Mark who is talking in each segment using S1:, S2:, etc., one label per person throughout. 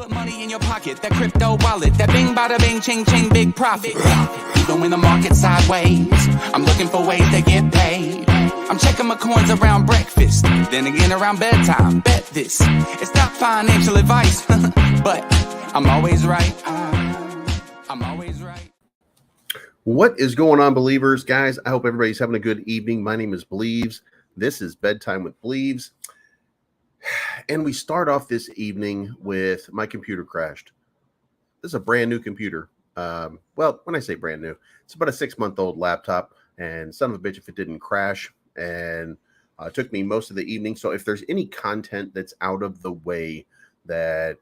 S1: Put money in your pocket, that crypto wallet, that bing bada bing ching ching big profit. Even when the market's sideways, I'm looking for ways to get paid. I'm checking my coins around breakfast, then again around bedtime. Bet this, it's not financial advice, but I'm always right. I'm always right.
S2: What is going on, believers? Guys, I hope everybody's having a good evening. My name is Bleaves. This is Bedtime with Bleaves. And we start off this evening with my computer crashed. This is a brand new computer. Well, when I say brand new, it's about a 6-month-old laptop. And son of a bitch if it didn't crash. And it took me most of the evening. So if there's any content that's out of the way that's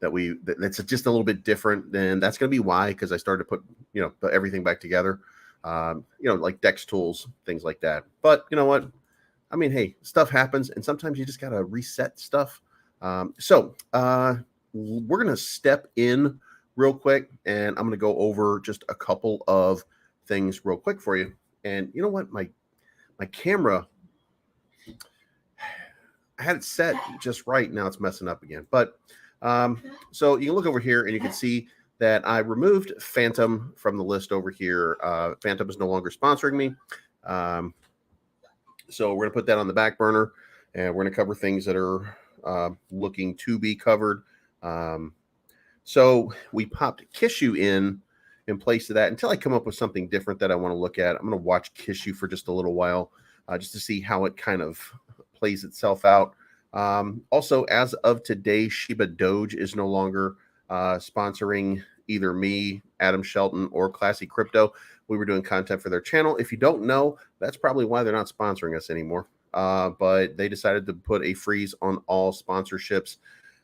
S2: just a little bit different, then that's going to be why, because I started to put everything back together, like Dex tools, things like that. But you know what? I mean, hey, stuff happens, and sometimes you just got to reset stuff. So we're going to step in real quick, and I'm going to go over just a couple of things real quick for you. And you know what? My camera, I had it set just right. Now it's messing up again. But so you can look over here, and you can see that I removed Phantom from the list over here. Phantom is no longer sponsoring me. So we're going to put that on the back burner, and we're going to cover things that are looking to be covered. So we popped Kishu in place of that until I come up with something different that I want to look at. I'm going to watch Kishu for just a little while just to see how it kind of plays itself out. Also, as of today, Shiba Doge is no longer sponsoring either me, Adam Shelton, or Classy Crypto. We were doing content for their channel. If you don't know, that's probably why they're not sponsoring us anymore. But they decided to put a freeze on all sponsorships.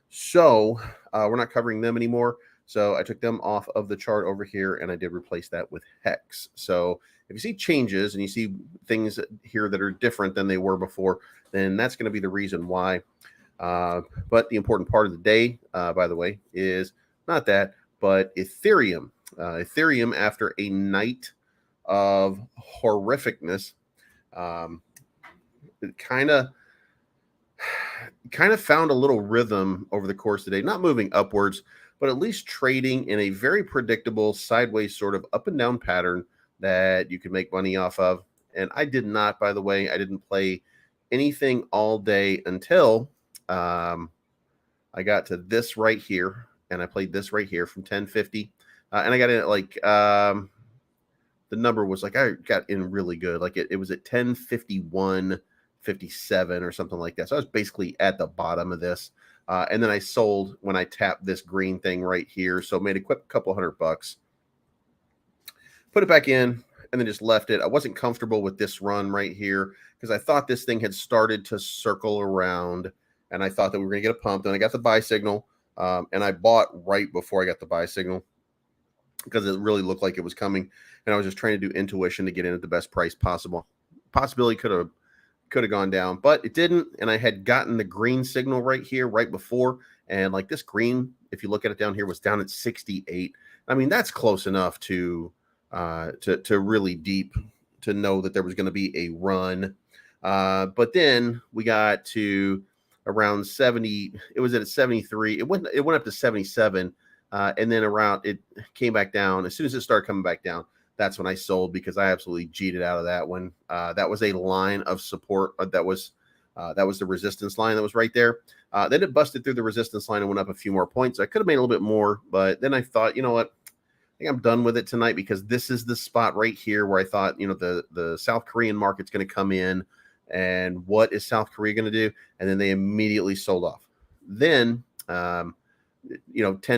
S2: So we're not covering them anymore. So I took them off of the chart over here, and I did replace that with Hex. So if you see changes and you see things here that are different than they were before, then that's going to be the reason why. But the important part of the day, by the way, is not that, but Ethereum. Ethereum, after a night of horrificness, it kind of found a little rhythm over the course of the day, not moving upwards, but at least trading in a very predictable sideways sort of up and down pattern that you can make money off of. And I did not, by the way, I didn't play anything all day until I got to this right here, and I played this right here from 1050. And I got in at like the number was like, I got in really good. Like it was at 1051.57 or something like that. So I was basically at the bottom of this. And then I sold when I tapped this green thing right here. So made a quick couple $100, put it back in, and then just left it. I wasn't comfortable with this run right here because I thought this thing had started to circle around, and I thought that we were going to get a pump. Then I got the buy signal, and I bought right before I got the buy signal because it really looked like it was coming, and I was just trying to do intuition to get in at the best price possible. Possibility could have gone down, but it didn't, and I had gotten the green signal right here right before, and like this green, if you look at it down here, was down at 68. I mean, that's close enough to really deep to know that there was going to be a run. But then we got to around 70. It was at 73. It went up to 77. And then around it came back down. As soon as it started coming back down, that's when I sold because I absolutely cheated out of that one. That was a line of support. That was the resistance line that was right there. Then it busted through the resistance line and went up a few more points. I could have made a little bit more, but then I thought, you know what? I think I'm done with it tonight because this is the spot right here where I thought, the South Korean market's going to come in, and what is South Korea going to do? And then they immediately sold off. Then, 10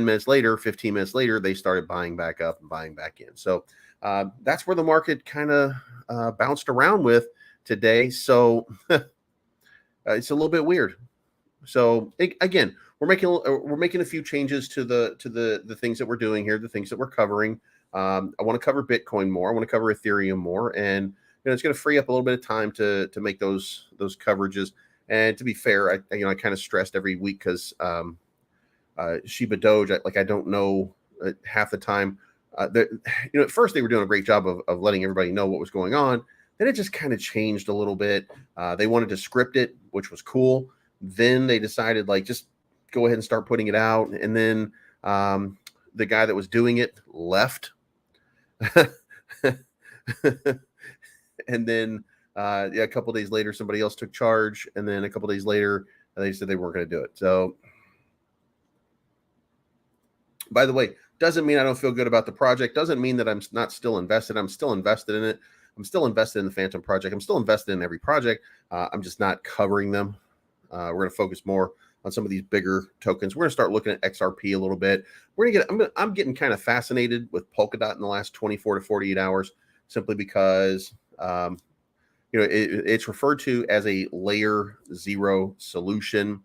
S2: minutes later, 15 minutes later, they started buying back up and buying back in. So that's where the market kind of bounced around with today. So it's a little bit weird. So again, we're making a few changes to the things that we're doing here, the things that we're covering. I want to cover Bitcoin more. I want to cover Ethereum more, and it's going to free up a little bit of time to make those coverages. And to be fair, I kind of stressed every week because Shiba Doge, I don't know half the time. At first they were doing a great job of letting everybody know what was going on. Then it just kind of changed a little bit. They wanted to script it, which was cool. Then they decided just go ahead and start putting it out. And then the guy that was doing it left. And then a couple days later, somebody else took charge. And then a couple days later, they said they weren't going to do it. So, by the way, doesn't mean I don't feel good about the project. Doesn't mean that I'm not still invested. I'm still invested in it. I'm still invested in the Phantom project. I'm still invested in every project. I'm just not covering them. We're going to focus more on some of these bigger tokens. We're going to start looking at XRP a little bit. I'm getting kind of fascinated with Polkadot in the last 24 to 48 hours, simply because it's referred to as a layer 0 solution,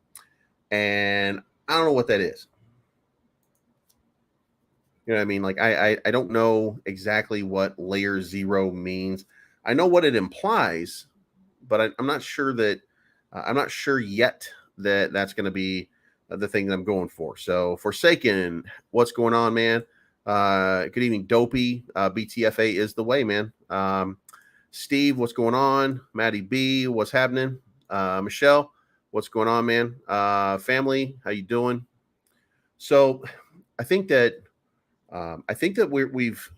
S2: and I don't know what that is. You know what I mean? Like I don't know exactly what layer 0 means. I know what it implies, but I'm not sure that I'm not sure yet that that's going to be the thing that I'm going for. So Forsaken, what's going on, man? Good evening, Dopey. BTFA is the way, man. Steve, what's going on? Maddie B, what's happening? Michelle, what's going on, man? Family, how you doing? So I think that we've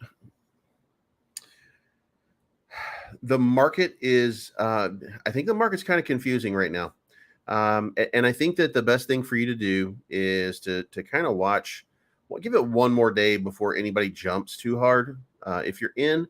S2: the market is I think the market's kind of confusing right now. And I think that the best thing for you to do is to kind of watch, give it one more day before anybody jumps too hard. If you're in,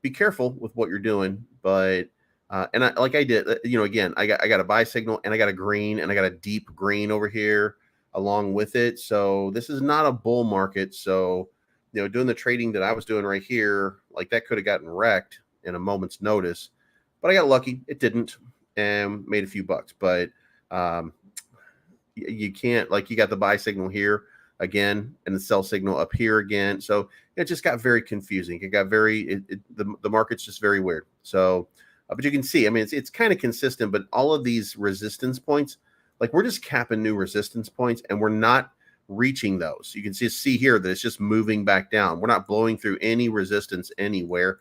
S2: be careful with what you're doing. But and I did, again, I got a buy signal, and I got a green, and I got a deep green over here along with it. So this is not a bull market. So doing the trading that I was doing right here, like that could have gotten wrecked in a moment's notice, but I got lucky. It didn't, and made a few bucks. But you can't, like, you got the buy signal here again and the sell signal up here again. So it just got very confusing. It got the market's just very weird. So, but you can see, I mean, it's kind of consistent, but all of these resistance points, like we're just capping new resistance points, and we're not reaching those. You can see here that it's just moving back down. We're not blowing through any resistance anywhere.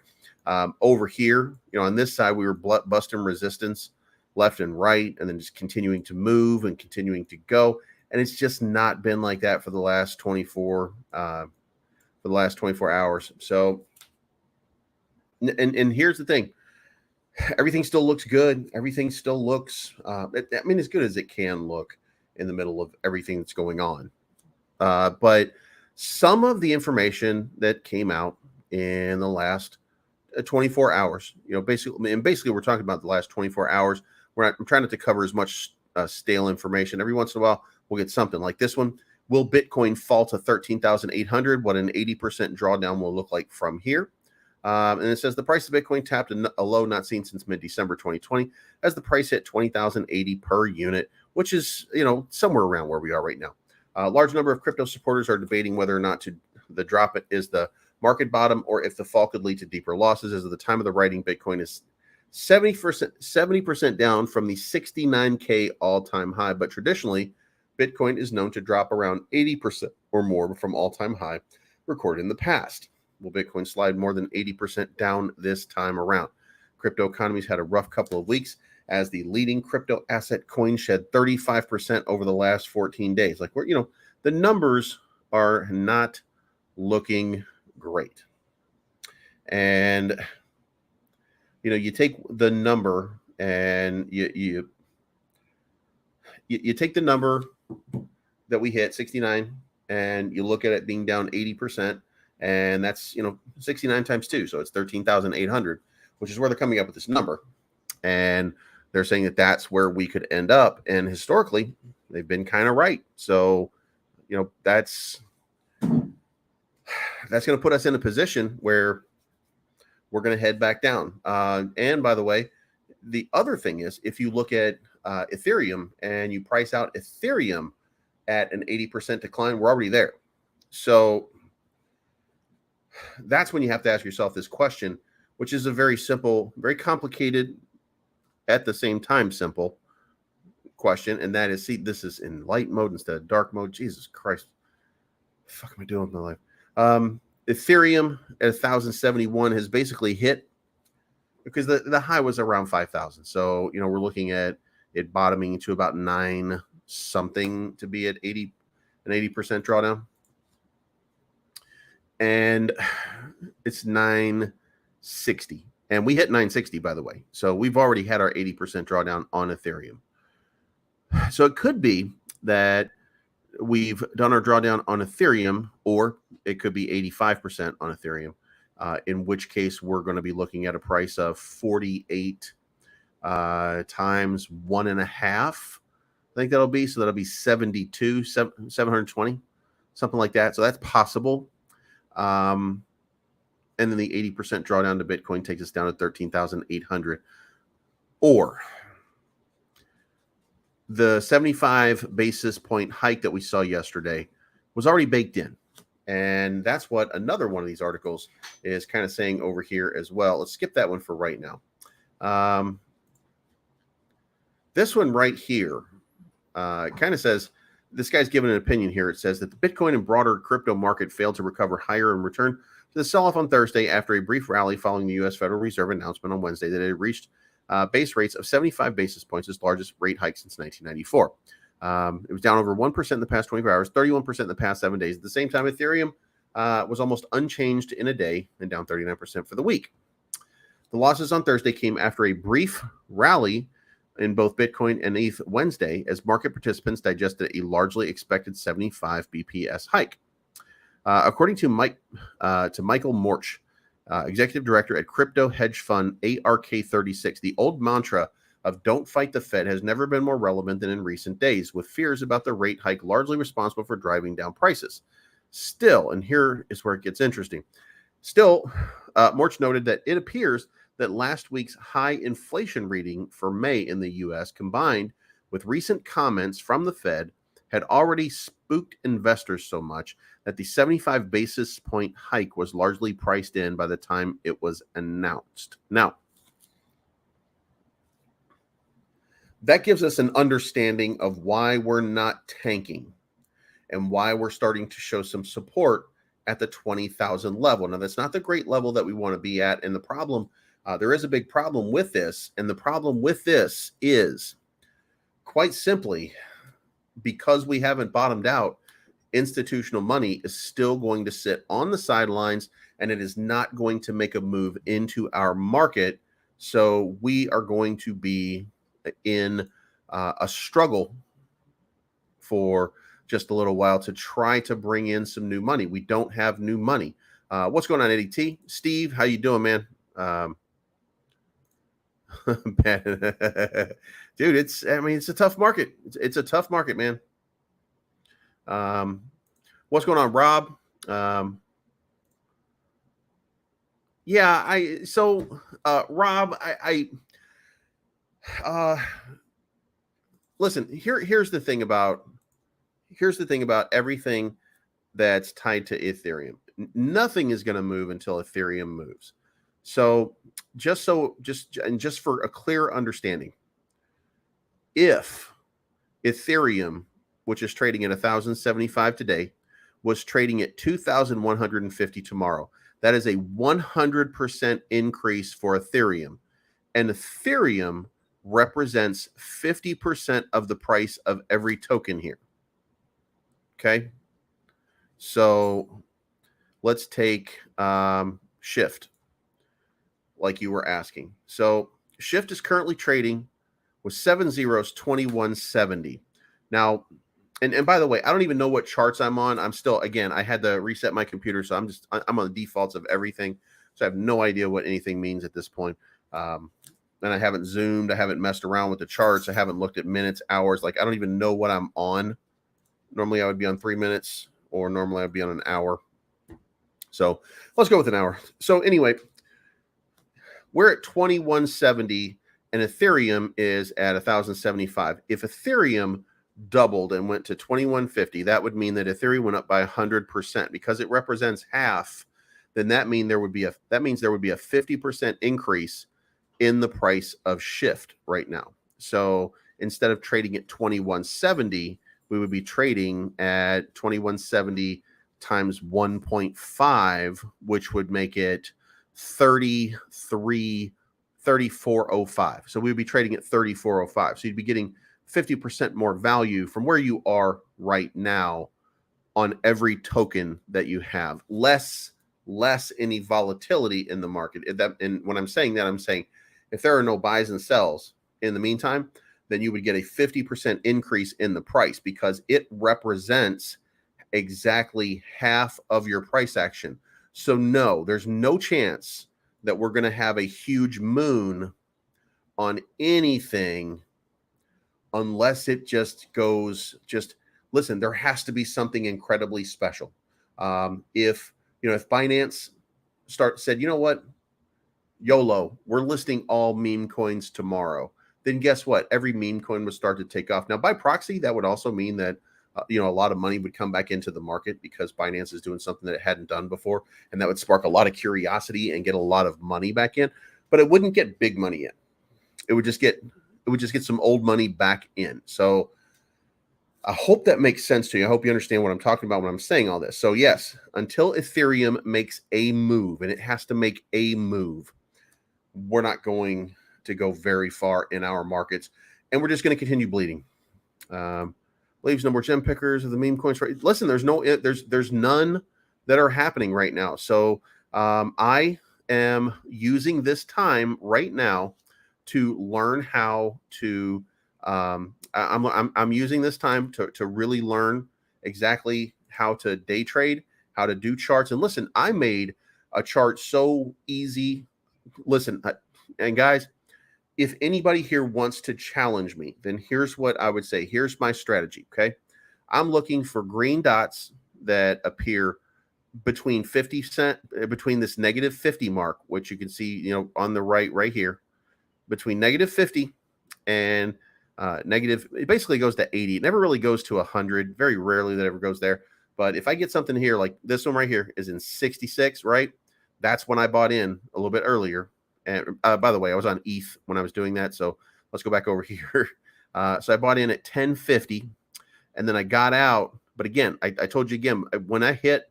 S2: Over here, on this side, we were busting resistance left and right, and then just continuing to move and continuing to go. And it's just not been like that for the last 24 hours. So, and here's the thing. Everything still looks good. Everything still looks, as good as it can look in the middle of everything that's going on. But some of the information that came out in the last 24 hours, basically we're talking about the last 24 hours. I'm trying not to cover as much stale information. Every once in a while, we'll get something like this one. Will Bitcoin fall to 13,800? What an 80% drawdown will look like from here. And it says the price of Bitcoin tapped a low not seen since mid-December 2020 as the price hit 20,080 per unit, which is, somewhere around where we are right now. A large number of crypto supporters are debating whether or not the drop is the market bottom, or if the fall could lead to deeper losses. As of the time of the writing, Bitcoin is 70% down from the 69K all-time high. But traditionally, Bitcoin is known to drop around 80% or more from all-time high recorded in the past. Will Bitcoin slide more than 80% down this time around? Crypto economies had a rough couple of weeks as the leading crypto asset coin shed 35% over the last 14 days. Like, the numbers are not looking great. And, you take the number and you take the number that we hit, 69, and you look at it being down 80%, and that's, 69 times 2. So it's 13,800, which is where they're coming up with this number. And they're saying that that's where we could end up. And historically, they've been kind of right. So, that's going to put us in a position where we're going to head back down. And by the way, the other thing is, if you look at Ethereum and you price out Ethereum at an 80% decline, we're already there. So that's when you have to ask yourself this question, which is a very simple, very complicated, at the same time simple question. And that is, see, this is in light mode instead of dark mode. Jesus Christ. What the fuck am I doing with my life? Ethereum at 1,071 has basically hit, because the high was around 5,000. So, we're looking at it bottoming to about 9 something to be at an 80% drawdown. And it's 960. And we hit 960, by the way. So we've already had our 80% drawdown on Ethereum. So it could be that we've done our drawdown on Ethereum, or it could be 85% on Ethereum, in which case we're going to be looking at a price of 48 times 1.5. I think that'll be. So that'll be 720, something like that. So that's possible. And then the 80% drawdown to Bitcoin takes us down to 13,800. Or the 75 basis point hike that we saw yesterday was already baked in. And that's what another one of these articles is kind of saying over here as well. Let's skip that one for right now. This one right here kind of says, this guy's given an opinion here. It says that the Bitcoin and broader crypto market failed to recover higher in return to the sell-off on Thursday after a brief rally following the U.S. Federal Reserve announcement on Wednesday that it had reached base rates of 75 basis points, its largest rate hike since 1994. It was down over 1% in the past 24 hours, 31% in the past 7 days. At the same time, Ethereum was almost unchanged in a day and down 39% for the week. The losses on Thursday came after a brief rally in both Bitcoin and ETH Wednesday as market participants digested a largely expected 75 BPS hike. According to Michael Morch, executive director at crypto hedge fund ARK36, the old mantra of don't fight the Fed has never been more relevant than in recent days, with fears about the rate hike largely responsible for driving down prices. Still, and here is where it gets interesting, Morch noted that it appears that last week's high inflation reading for May in the U.S., combined with recent comments from the Fed, had already spooked investors so much that the 75 basis point hike was largely priced in by the time it was announced. Now, that gives us an understanding of why we're not tanking and why we're starting to show some support at the 20,000 level. Now, that's not the great level that we want to be at. And the problem, there is a big problem with this. And the problem with this is, quite simply, because we haven't bottomed out, institutional money is still going to sit on the sidelines and it is not going to make a move into our market. So we are going to be in a struggle for just a little while to try to bring in some new money. We don't have new money. What's going on, Eddie T? Steve, how you doing, man? Dude, it's a tough market. It's a tough market, man. What's going on, Rob? Rob, listen, here's the thing about everything that's tied to Ethereum. Nothing is going to move until Ethereum moves. So just for a clear understanding, if Ethereum, which is trading at 1,075 today, was trading at 2,150 tomorrow, that is a 100% increase for Ethereum. And Ethereum represents 50% of the price of every token here. Okay. So let's take Shift, like you were asking. So Shift is currently trading with 7 zeros, 2170. Now, and by the way, I don't even know what charts I'm on. I'm still, again, I had to reset my computer, so I'm on the defaults of everything. So I have no idea what anything means at this point. And I haven't zoomed. I haven't messed around with the charts. I haven't looked at minutes, hours. Like, I don't even know what I'm on. Normally I would be on 3 minutes, or normally I'd be on an hour. So let's go with an hour. So anyway, we're at 2170 and Ethereum is at 1,075. If Ethereum doubled and went to 2150, that would mean that Ethereum went up by 100%. Because it represents half, then that means there would be a 50% increase in the price of Shift right now. So instead of trading at 2170, we would be trading at 2170 times 1.5, which would make it 3405. So we would be trading at 3405. So you'd be getting 50% more value from where you are right now on every token that you have. Less any volatility in the market. And when I'm saying that, I'm saying if there are no buys and sells in the meantime, then you would get a 50% increase in the price because it represents exactly half of your price action. So no, there's no chance that we're going to have a huge moon on anything unless it just goes, listen, there has to be something incredibly special. If Binance said, you know what, YOLO, we're listing all meme coins tomorrow, then guess what? Every meme coin would start to take off. Now, by proxy, that would also mean that a lot of money would come back into the market because Binance is doing something that it hadn't done before, and that would spark a lot of curiosity and get a lot of money back in. But it wouldn't get big money in. It would just get some old money back in. So I hope that makes sense to you. I hope you understand what I'm talking about when I'm saying all this. So yes, until Ethereum makes a move, and it has to make a move, we're not going to go very far in our markets, and we're just going to continue bleeding. Leaves no more gem pickers of the meme coins. Listen, there's none that are happening right now. So I am using this time right now to learn how to. I'm using this time to really learn exactly how to day trade, how to do charts. And listen, I made a chart so easy. Listen, and guys, if anybody here wants to challenge me, then here's what I would say. Here's my strategy, okay? I'm looking for green dots that appear between 50 cent, between this negative 50 mark, which you can see, on the right here, between negative 50 and negative, it basically goes to 80. It never really goes to 100. Very rarely that ever goes there. But if I get something here, like this one right here is in 66, right? That's when I bought in a little bit earlier. And by the way, I was on ETH when I was doing that. So let's go back over here. So I bought in at 1050 and then I got out. But again, I told you again, when I hit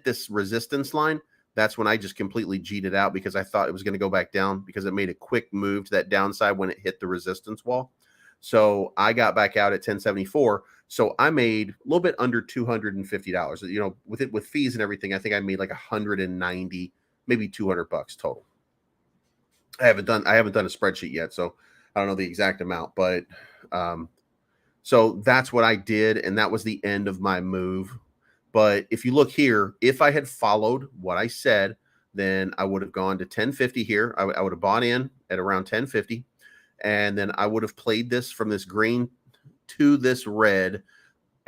S2: this resistance line, that's when I just completely G'd it out because I thought it was going to go back down because it made a quick move to that downside when it hit the resistance wall. So I got back out at 1074. So I made a little bit under $250. With fees and everything, I think I made like 190, maybe $200 total. I haven't done a spreadsheet yet, so I don't know the exact amount, but so that's what I did, and that was the end of my move. But if you look here, if I had followed what I said, then I would have gone to 1050 here. I would have bought in at around 1050, and then I would have played this from this green to this red,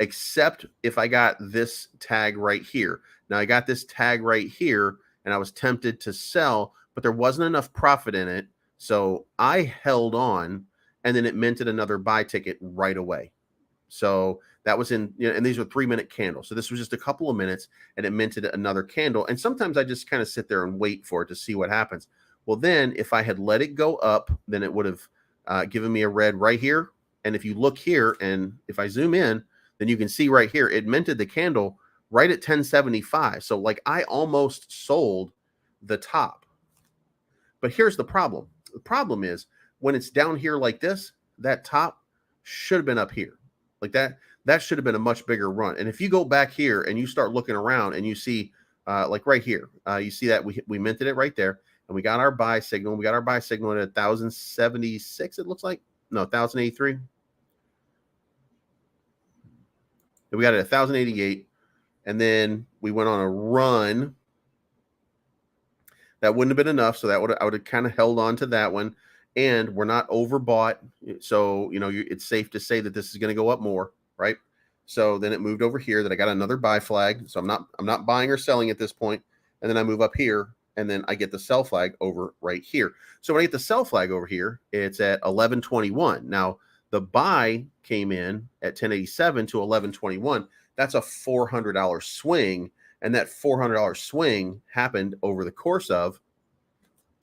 S2: except if I got this tag right here. Now I got this tag right here, and I was tempted to sell, but there wasn't enough profit in it. So I held on, and then it minted another buy ticket right away. So that was and these were 3-minute candles. So this was just a couple of minutes, and it minted another candle. And sometimes I just kind of sit there and wait for it to see what happens. Well, then if I had let it go up, then it would have given me a red right here. And if you look here, and if I zoom in, then you can see right here, it minted the candle right at 1075. So like I almost sold the top. But here's the problem. The problem is when it's down here like this, that top should have been up here. Like that should have been a much bigger run. And if you go back here and you start looking around and you see like right here, you see that we minted it right there, and we got our buy signal. We got our buy signal at 1076, it looks like. No, 1083. We got it at 1088, and then we went on a run. That wouldn't have been enough, so I would have kind of held on to that one. And we're not overbought, so it's safe to say that this is going to go up more, right? So then it moved over here. That I got another buy flag, so I'm not buying or selling at this point. And then I move up here, and then I get the sell flag over right here. So when I get the sell flag over here, it's at 1121. Now the buy came in at 1087 to 1121. That's a $400 swing. And that $400 swing happened over the course of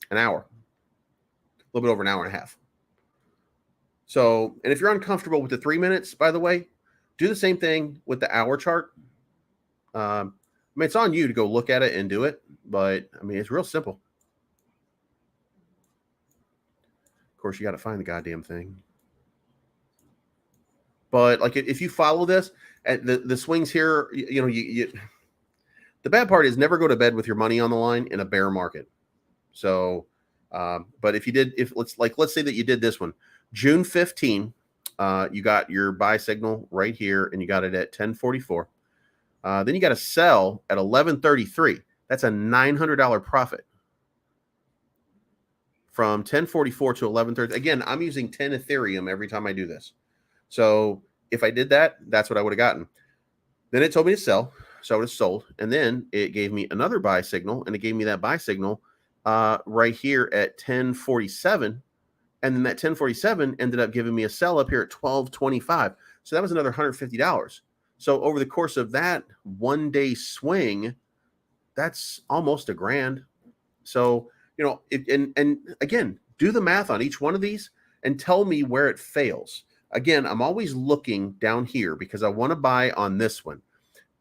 S2: an hour, a little bit over an hour and a half. So, and if you're uncomfortable with the 3 minutes, by the way, do the same thing with the hour chart. It's on you to go look at it and do it, but it's real simple. Of course, you got to find the goddamn thing. But like if you follow this, at the swings here, the bad part is never go to bed with your money on the line in a bear market. So, but if you did, let's say that you did this one, June 15, you got your buy signal right here, and you got it at 1044. Then you got to sell at 1133. That's a $900 profit from 1044 to 1130. Again, I'm using 10 Ethereum every time I do this. So if I did that, that's what I would have gotten. Then it told me to sell, so I would have sold, and then it gave me another buy signal, and it gave me that buy signal right here at 1047, and then that 1047 ended up giving me a sell up here at 1225. So that was another $150. So over the course of that 1 day swing, that's almost $1,000. So and again, do the math on each one of these and tell me where it fails. Again, I'm always looking down here because I want to buy on this one.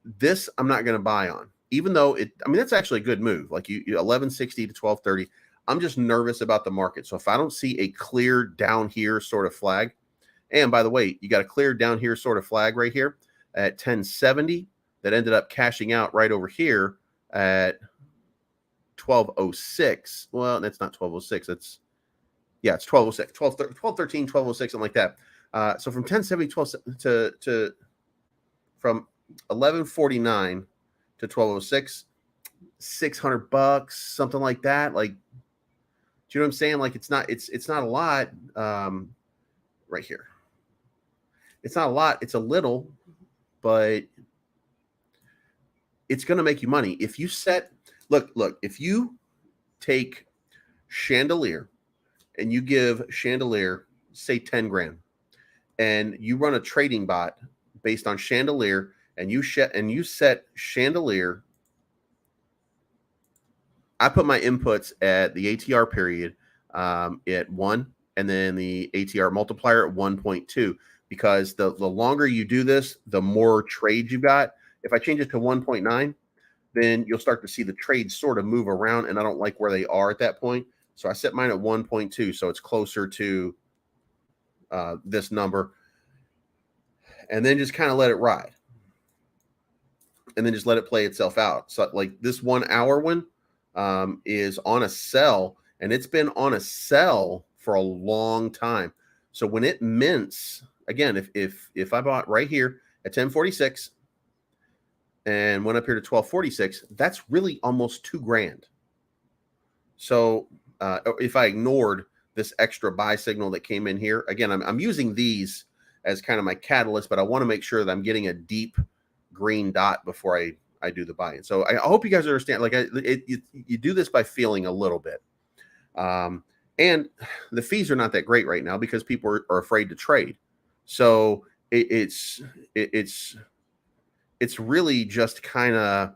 S2: This I'm not going to buy on, even though that's actually a good move. Like you 1160 to 1230. I'm just nervous about the market. So if I don't see a clear down here sort of flag, and by the way, you got a clear down here sort of flag right here at 1070 that ended up cashing out right over here at 1206. Well, that's not 1206. It's 1206, 1213, 1206, something like that. So from 1070 to from 1149 to 1206, $600, something like that. Like, do you know what I'm saying? Like it's not a lot right here. It's not a lot. It's a little, but it's going to make you money. If you look, if you take Chandelier and you give Chandelier, say 10 grand, and you run a trading bot based on Chandelier, and you set Chandelier, I put my inputs at the ATR period at 1, and then the ATR multiplier at 1.2, because the longer you do this, the more trades you got. If I change it to 1.9, then you'll start to see the trades sort of move around, and I don't like where they are at that point. So I set mine at 1.2, so it's closer to this number, and then just kind of let it ride, and then just let it play itself out. So like this 1 hour one is on a sell, and it's been on a sell for a long time. So when it mints, again, if I bought right here at 1046 and went up here to 1246, that's really almost $2,000. So if I ignored this extra buy signal that came in here, again, I'm using these as kind of my catalyst, but I want to make sure that I'm getting a deep green dot before I do the buy-in. So I hope you guys understand. Like you do this by feeling a little bit, and the fees are not that great right now because people are afraid to trade. So it's really just kind of,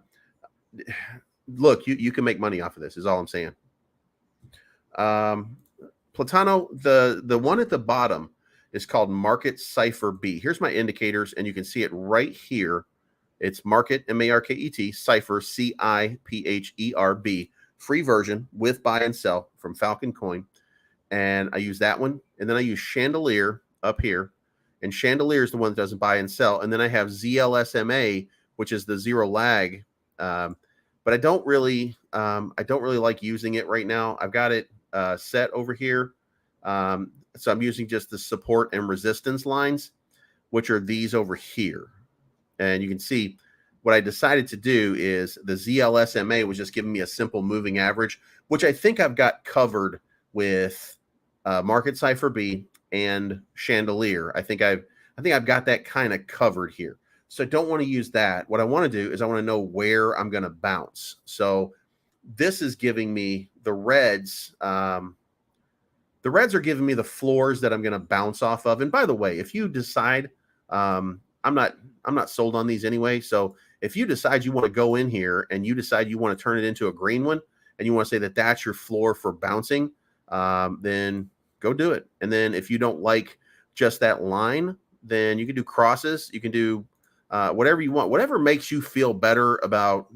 S2: look, you can make money off of this is all I'm saying. Platano, the one at the bottom is called Market Cipher B. Here's my indicators, and you can see it right here. It's Market, M-A-R-K-E-T, Cipher, C-I-P-H-E-R-B, free version with buy and sell from Falcon Coin. And I use that one. And then I use Chandelier up here. And Chandelier is the one that doesn't buy and sell. And then I have ZLSMA, which is the zero lag. But I don't really like using it right now. I've got it set over here. So I'm using just the support and resistance lines, which are these over here. And you can see what I decided to do is the ZLSMA was just giving me a simple moving average, which I think I've got covered with Market Cipher B and Chandelier. I think I've got that kind of covered here. So I don't want to use that. What I want to do is I want to know where I'm going to bounce. So this is giving me the reds. The reds are giving me the floors that I'm going to bounce off of. And by the way, if you decide, I'm not sold on these anyway. So if you decide you want to go in here and you decide you want to turn it into a green one and you want to say that that's your floor for bouncing, then go do it. And then if you don't like just that line, then you can do crosses. You can do whatever you want, whatever makes you feel better about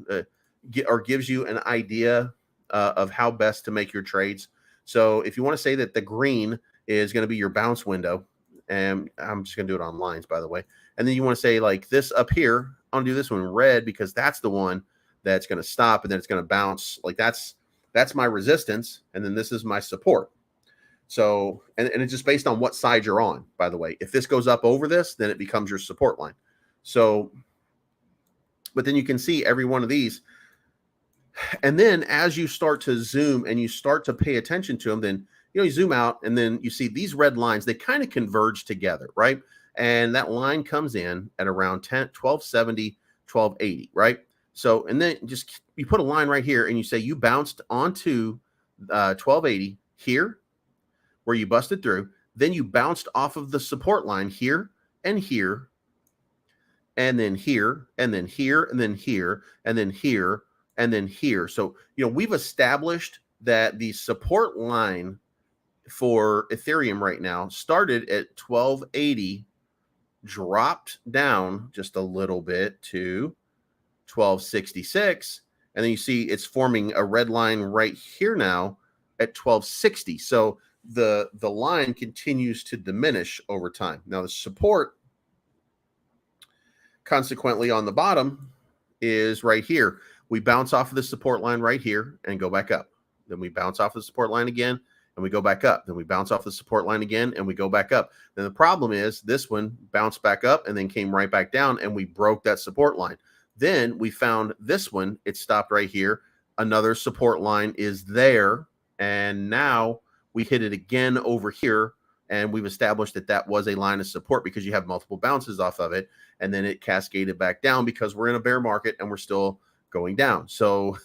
S2: or gives you an idea of how best to make your trades. So if you want to say that the green is going to be your bounce window, and I'm just going to do it on lines, by the way. And then you want to say like this up here, I want to do this one in red because that's the one that's going to stop and then it's going to bounce. Like that's my resistance. And then this is my support. So, and it's just based on what side you're on, by the way. If this goes up over this, then it becomes your support line. So, but then you can see every one of these. And then as you start to zoom and you start to pay attention to them, then, you zoom out and then you see these red lines, they kind of converge together, right? And that line comes in at around 1270, 1280, right? So, and then just, you put a line right here and you say you bounced onto 1280 here, where you busted through, then you bounced off of the support line here and here, and then here, and then here, and then here, and then here, and then here. So, we've established that the support line for Ethereum right now started at 1280, dropped down just a little bit to 1266, and then you see it's forming a red line right here now at 1260. So the line continues to diminish over time. Now the support consequently on the bottom is right here. We bounce off of the support line right here and go back up. Then we bounce off the support line again and we go back up. Then we bounce off the support line again and we go back up. Then the problem is this one bounced back up and then came right back down and we broke that support line. Then we found this one, it stopped right here. Another support line is there. And now we hit it again over here, and we've established that that was a line of support because you have multiple bounces off of it, and then it cascaded back down because we're in a bear market and we're still going down. So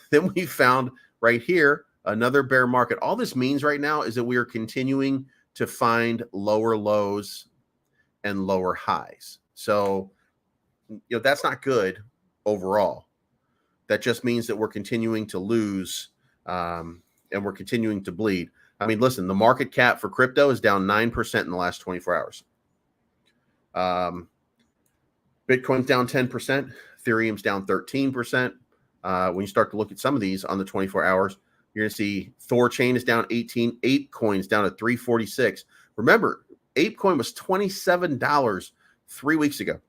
S2: then we found right here another bear market. All this means right now is that we are continuing to find lower lows and lower highs. So, that's not good overall. That just means that we're continuing to lose and we're continuing to bleed. I mean, listen, the market cap for crypto is down 9% in the last 24 hours. Bitcoin's down 10%. Ethereum's down 13%. When you start to look at some of these on the 24 hours, you're going to see Thorchain is down 18. ApeCoin's down to 346. Remember, ApeCoin was $27 3 weeks ago.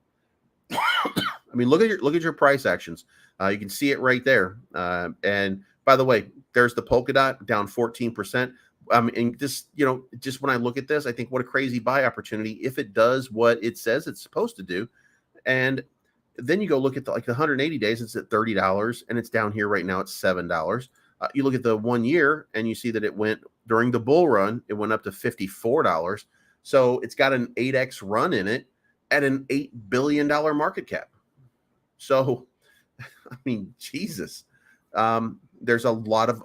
S2: I mean, look at your price actions. You can see it right there. And by the way, there's the Polkadot down 14%. And just when I look at this, I think what a crazy buy opportunity if it does what it says it's supposed to do. And then you go look at the 180 days, it's at $30 and it's down here right now at $7. You look at the 1 year and you see that it went during the bull run, it went up to $54. So it's got an 8x run in it at an $8 billion market cap. So, I mean, Jesus, there's a lot of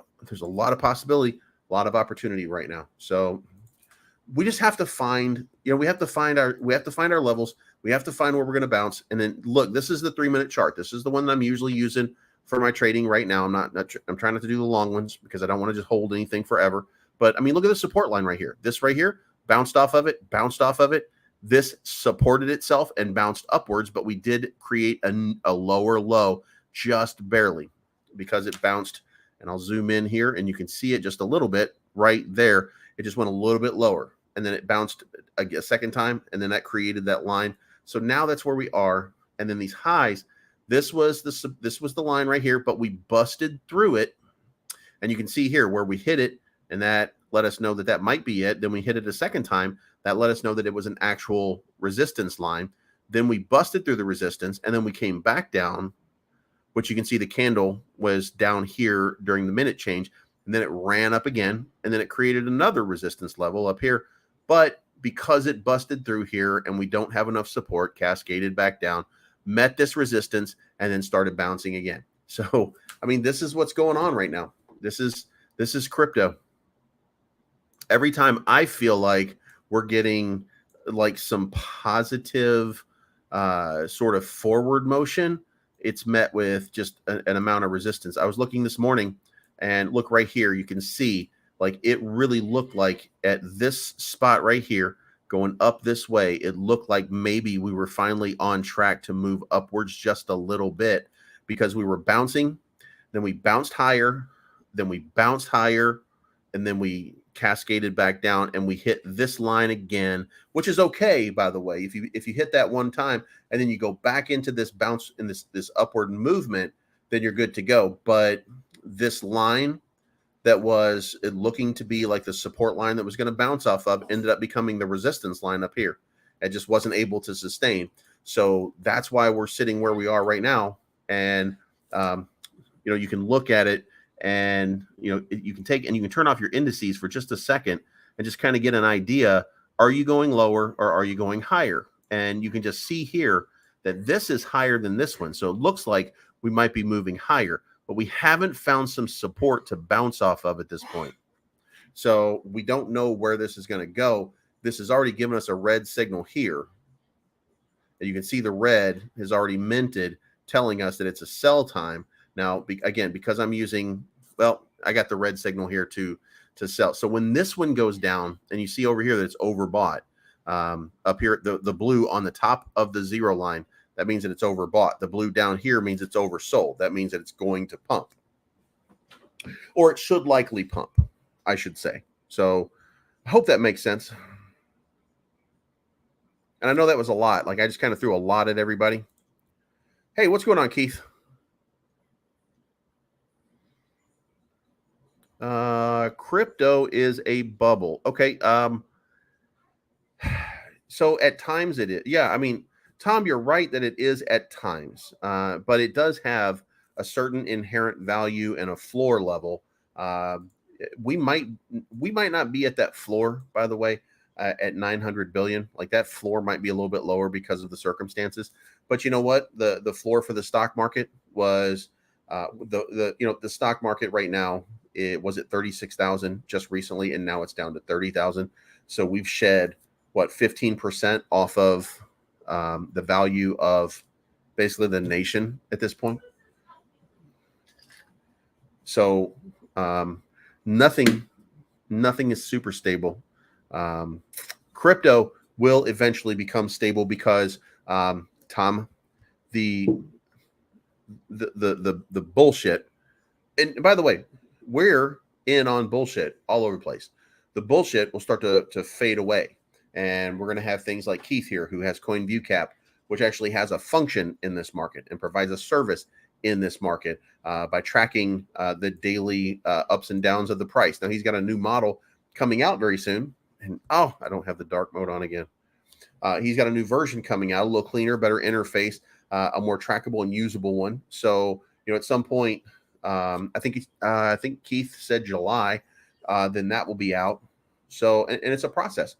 S2: possibility, a lot of opportunity right now. So we just have to find, we have to find our levels. We have to find where we're going to bounce. And then look, this is the 3-minute chart. This is the one that I'm usually using for my trading right now. I'm trying not to do the long ones because I don't want to just hold anything forever. But I mean, look at the support line right here. This right here bounced off of it. This supported itself and bounced upwards, but we did create a lower low just barely because it bounced. And I'll zoom in here and you can see it just a little bit right there. It just went a little bit lower and then it bounced a second time. And then that created that line. So now that's where we are. And then these highs, this was the line right here, but we busted through it. And you can see here where we hit it and that let us know that that might be it. Then we hit it a second time. That let us know that it was an actual resistance line. Then we busted through the resistance and then we came back down, which you can see the candle was down here during the minute change. And then it ran up again and then it created another resistance level up here. But because it busted through here and we don't have enough support, cascaded back down, met this resistance and then started bouncing again. So, I mean, this is what's going on right now. This is crypto. Every time I feel like we're getting like some positive sort of forward motion, it's met with just an amount of resistance. I was looking this morning and look right here. You can see like it really looked like at this spot right here going up this way, it looked like maybe we were finally on track to move upwards just a little bit because we were bouncing. Then we bounced higher. Then we bounced higher. And then we cascaded back down, and we hit this line again, which is okay, by the way. If you hit that one time and then you go back into this bounce in this upward movement, then you're good to go. But this line that was looking to be like the support line that was going to bounce off of ended up becoming the resistance line up here. It just wasn't able to sustain. So that's why we're sitting where we are right now. And you can look at it, and you can take and you can turn off your indices for just a second and just kind of get an idea. Are you going lower or are you going higher? And you can just see here that this is higher than this one. So it looks like we might be moving higher, but we haven't found some support to bounce off of at this point. So we don't know where this is going to go. This has already given us a red signal here. And you can see the red has already minted, telling us that it's a sell time. Now, again, because I'm using, I got the red signal here to sell. So when this one goes down, and you see over here that it's overbought, up here, the blue on the top of the 0 line, that means that it's overbought. The blue down here means it's oversold. That means that it's going to pump, or it should likely pump, I should say. So I hope that makes sense. And I know that was a lot. Like, I just kind of threw a lot at everybody. Hey, what's going on, Keith? Crypto is a bubble. Okay. So at times it is. Yeah, I mean, Tom, you're right that it is at times, but it does have a certain inherent value and a floor level. We might not be at that floor, by the way, at 900 billion. Like, that floor might be a little bit lower because of the circumstances. But you know what? The floor for the stock market was the stock market right now. It was at 36,000 just recently, and now it's down to 30,000. So we've shed 15% off of the value of basically the nation at this point. So nothing is super stable. Crypto will eventually become stable because Tom, the bullshit. And by the way, we're in on bullshit all over the place. The bullshit will start to fade away. And we're going to have things like Keith here, who has CoinViewCap, which actually has a function in this market and provides a service in this market by tracking the daily ups and downs of the price. Now, he's got a new model coming out very soon. And I don't have the dark mode on again. He's got a new version coming out, a little cleaner, better interface, a more trackable and usable one. So, at some point, I think Keith said July, then that will be out. So, and it's a process.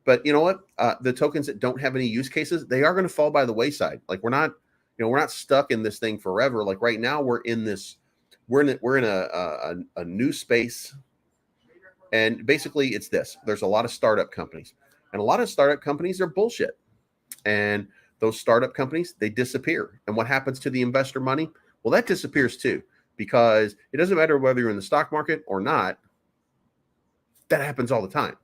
S2: But you know what? The tokens that don't have any use cases, they are going to fall by the wayside. Like, we're not stuck in this thing forever. Like, right now, we're in a new space. And basically, it's this. There's a lot of startup companies. And a lot of startup companies are bullshit. And those startup companies, they disappear. And what happens to the investor money? Well, that disappears too. Because it doesn't matter whether you're in the stock market or not. That happens all the time.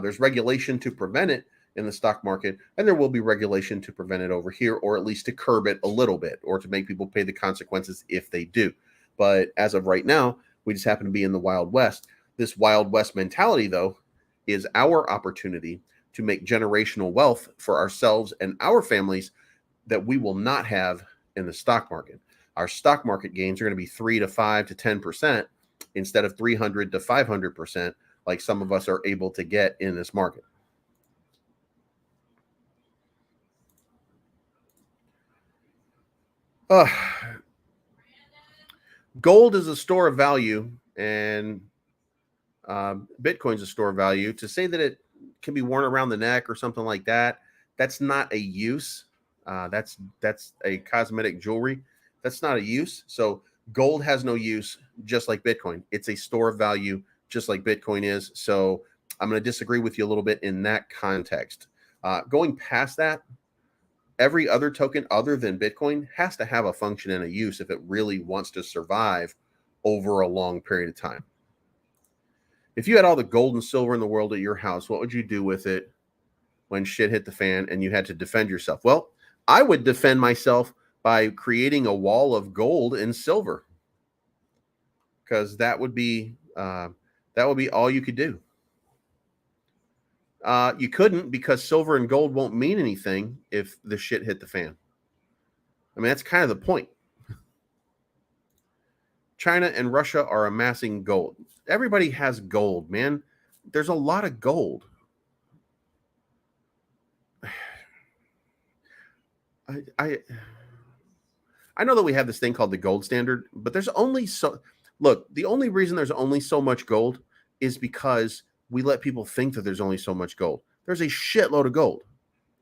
S2: There's regulation to prevent it in the stock market, and there will be regulation to prevent it over here, or at least to curb it a little bit, or to make people pay the consequences if they do. But as of right now, we just happen to be in the Wild West. This Wild West mentality, though, is our opportunity to make generational wealth for ourselves and our families that we will not have in the stock market. Our stock market gains are going to be 3 to 5 to 10% instead of 300 to 500%, like some of us are able to get in this market. Gold is a store of value, and Bitcoin's a store of value. To say that it can be worn around the neck or something like that, that's not a use. That's a cosmetic jewelry. That's not a use. So gold has no use, just like Bitcoin. It's a store of value, just like Bitcoin is. So I'm going to disagree with you a little bit in that context. Going past that, every other token other than Bitcoin has to have a function and a use if it really wants to survive over a long period of time. If you had all the gold and silver in the world at your house, what would you do with it when shit hit the fan and you had to defend yourself? Well, I would defend myself by creating a wall of gold and silver, because that would be all you could do. You couldn't, because silver and gold won't mean anything if the shit hit the fan. I mean, that's kind of the point. China and Russia are amassing gold. Everybody has gold, man. There's a lot of gold. I know that we have this thing called the gold standard, but there's only so. Look, the only reason there's only so much gold is because we let people think that there's only so much gold. There's a shitload of gold.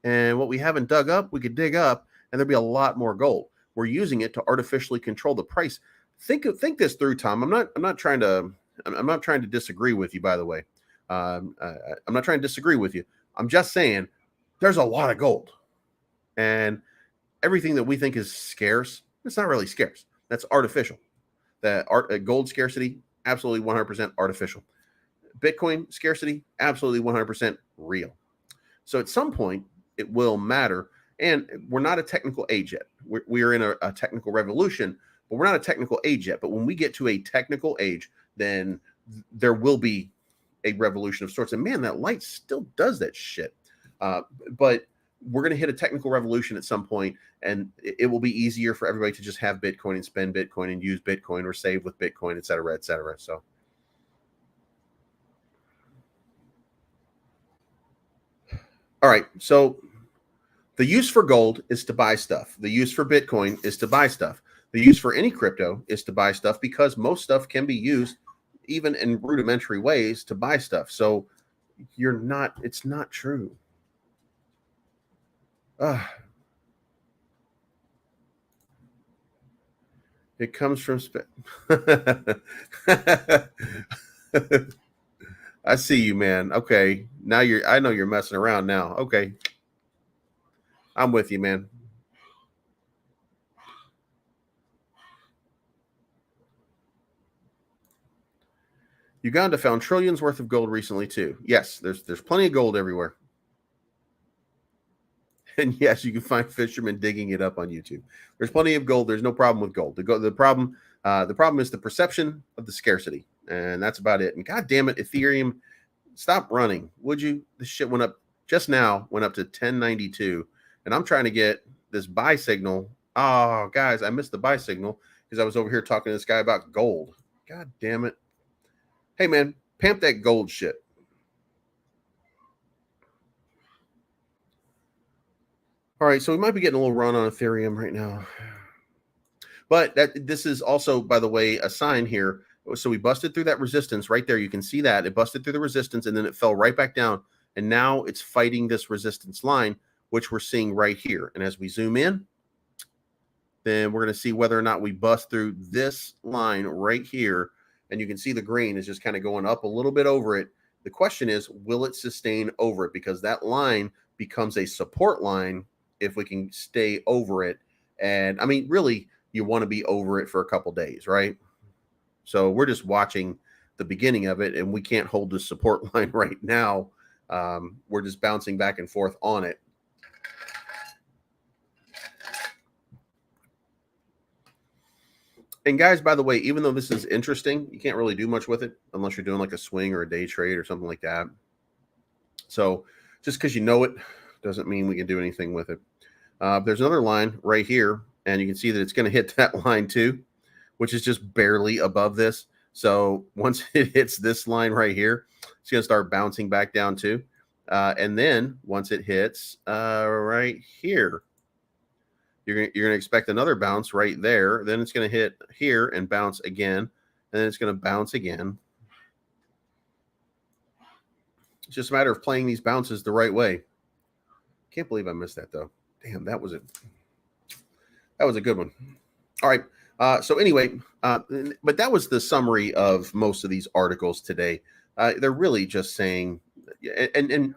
S2: And what we haven't dug up, we could dig up, and there'd be a lot more gold. We're using it to artificially control the price. Think this through, Tom. I'm not trying to disagree with you, by the way. I'm not trying to disagree with you. I'm just saying there's a lot of gold. And everything that we think is scarce, it's not really scarce. That's artificial. That gold scarcity, absolutely 100% artificial. Bitcoin scarcity, absolutely 100% real. So at some point, it will matter. And we're not a technical age yet. We're in a technical revolution, but we're not a technical age yet. But when we get to a technical age, then there will be a revolution of sorts. And man, that light still does that shit. But we're going to hit a technical revolution at some point, and it will be easier for everybody to just have Bitcoin and spend Bitcoin and use Bitcoin or save with Bitcoin, et cetera, et cetera. So. All right. So the use for gold is to buy stuff. The use for Bitcoin is to buy stuff. The use for any crypto is to buy stuff, because most stuff can be used even in rudimentary ways to buy stuff. So it's not true. It comes from I see you, man. Okay. Now I know you're messing around now. Okay. I'm with you, man. Uganda found trillions worth of gold recently too. Yes, there's plenty of gold everywhere. And yes, you can find fishermen digging it up on YouTube. There's plenty of gold. There's no problem with gold. The problem is the perception of the scarcity, and that's about it. And God damn it, Ethereum, stop running, would you? This shit went up just now, went up to 1092, and I'm trying to get this buy signal. Oh, guys, I missed the buy signal because I was over here talking to this guy about gold. God damn it. Hey, man, pamp that gold shit. All right, so we might be getting a little run on Ethereum right now. But this is also, by the way, a sign here. So we busted through that resistance right there. You can see that. It busted through the resistance, and then it fell right back down. And now it's fighting this resistance line, which we're seeing right here. And as we zoom in, then we're going to see whether or not we bust through this line right here. And you can see the green is just kind of going up a little bit over it. The question is, will it sustain over it? Because that line becomes a support line if we can stay over it. And I mean, really, you want to be over it for a couple days, right? So we're just watching the beginning of it, and we can't hold the support line right now. We're just bouncing back and forth on it. And guys, by the way, even though this is interesting, you can't really do much with it unless you're doing like a swing or a day trade or something like that. So just because you know it doesn't mean we can do anything with it. There's another line right here, and you can see that it's going to hit that line too, which is just barely above this. So once it hits this line right here, it's going to start bouncing back down too. And then once it hits right here, you're going to expect another bounce right there. Then it's going to hit here and bounce again. And then it's going to bounce again. It's just a matter of playing these bounces the right way. Can't believe I missed that though. Damn, that was a good one. All right. So anyway, but that was the summary of most of these articles today. They're really just saying, and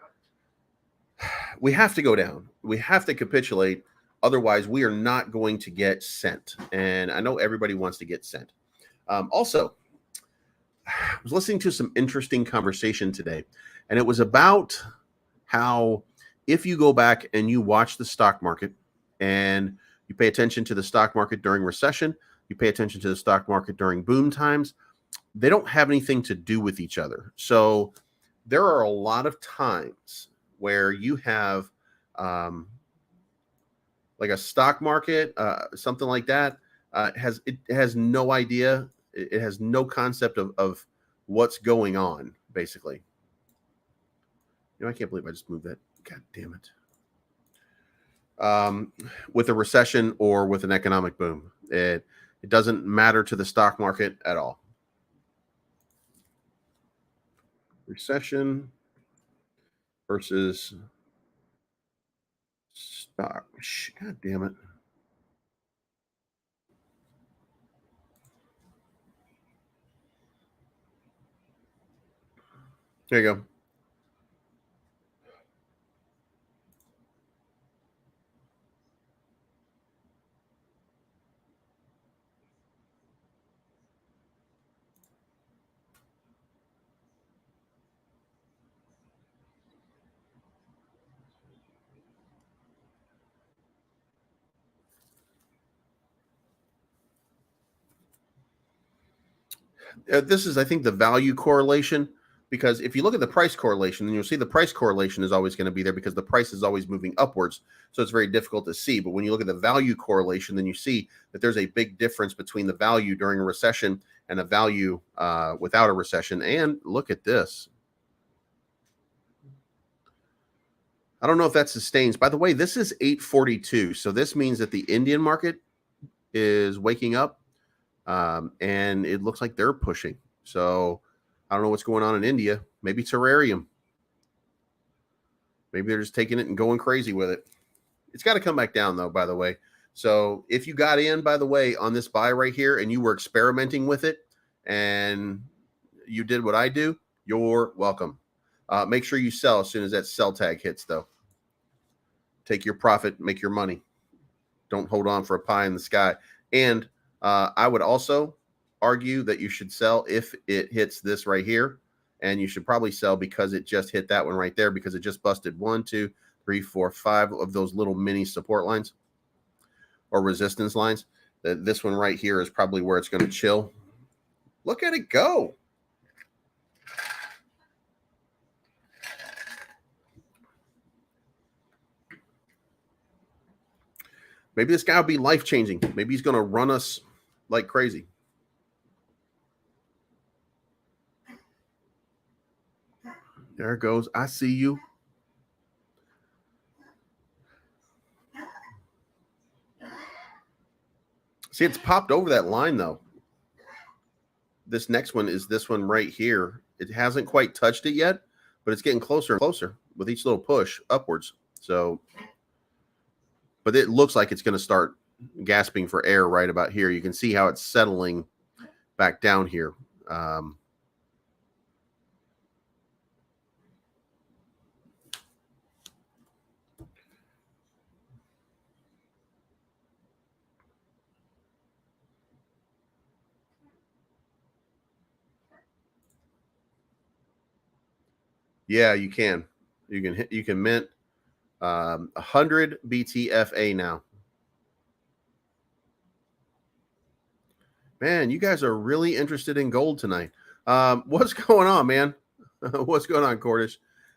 S2: we have to go down. We have to capitulate. Otherwise, we are not going to get sent. And I know everybody wants to get sent. Also, I was listening to some interesting conversation today, and it was about how if you go back and you watch the stock market and you pay attention to the stock market during recession, you pay attention to the stock market during boom times, they don't have anything to do with each other. So there are a lot of times where you have like a stock market, something like that, it has no idea. It has no concept of what's going on, basically. You know, I can't believe I just moved that. God damn it. With a recession or with an economic boom, it doesn't matter to the stock market at all. Recession versus stock. God damn it. There you go. This is, I think, the value correlation, because if you look at the price correlation, then you'll see the price correlation is always going to be there because the price is always moving upwards. So it's very difficult to see. But when you look at the value correlation, then you see that there's a big difference between the value during a recession and a value without a recession. And look at this. I don't know if that sustains. By the way, this is 842. So this means that the Indian market is waking up. And it looks like they're pushing. So I don't know what's going on in India. Maybe ETHEREUM. Maybe they're just taking it and going crazy with it. It's got to come back down, though, by the way. So if you got in, by the way, on this buy right here and you were experimenting with it and you did what I do, you're welcome. Make sure you sell as soon as that sell tag hits, though. Take your profit, make your money. Don't hold on for a pie in the sky. And I would also argue that you should sell if it hits this right here, and you should probably sell because it just hit that one right there, because it just busted 1, 2, 3, 4, 5 of those little mini support lines or resistance lines. This one right here is probably where it's going to chill. Look at it go. Maybe this guy will be life-changing. Maybe he's going to run us like crazy. There it goes. I see you. See, it's popped over that line, though. This next one is this one right here. It hasn't quite touched it yet, but it's getting closer and closer with each little push upwards. So, but it looks like it's going to start gasping for air right about here. You can see how it's settling back down here. Yeah, you can. You can mint 100 BTFA now. Man, you guys are really interested in gold tonight. What's going on, man? What's going on, Cordish?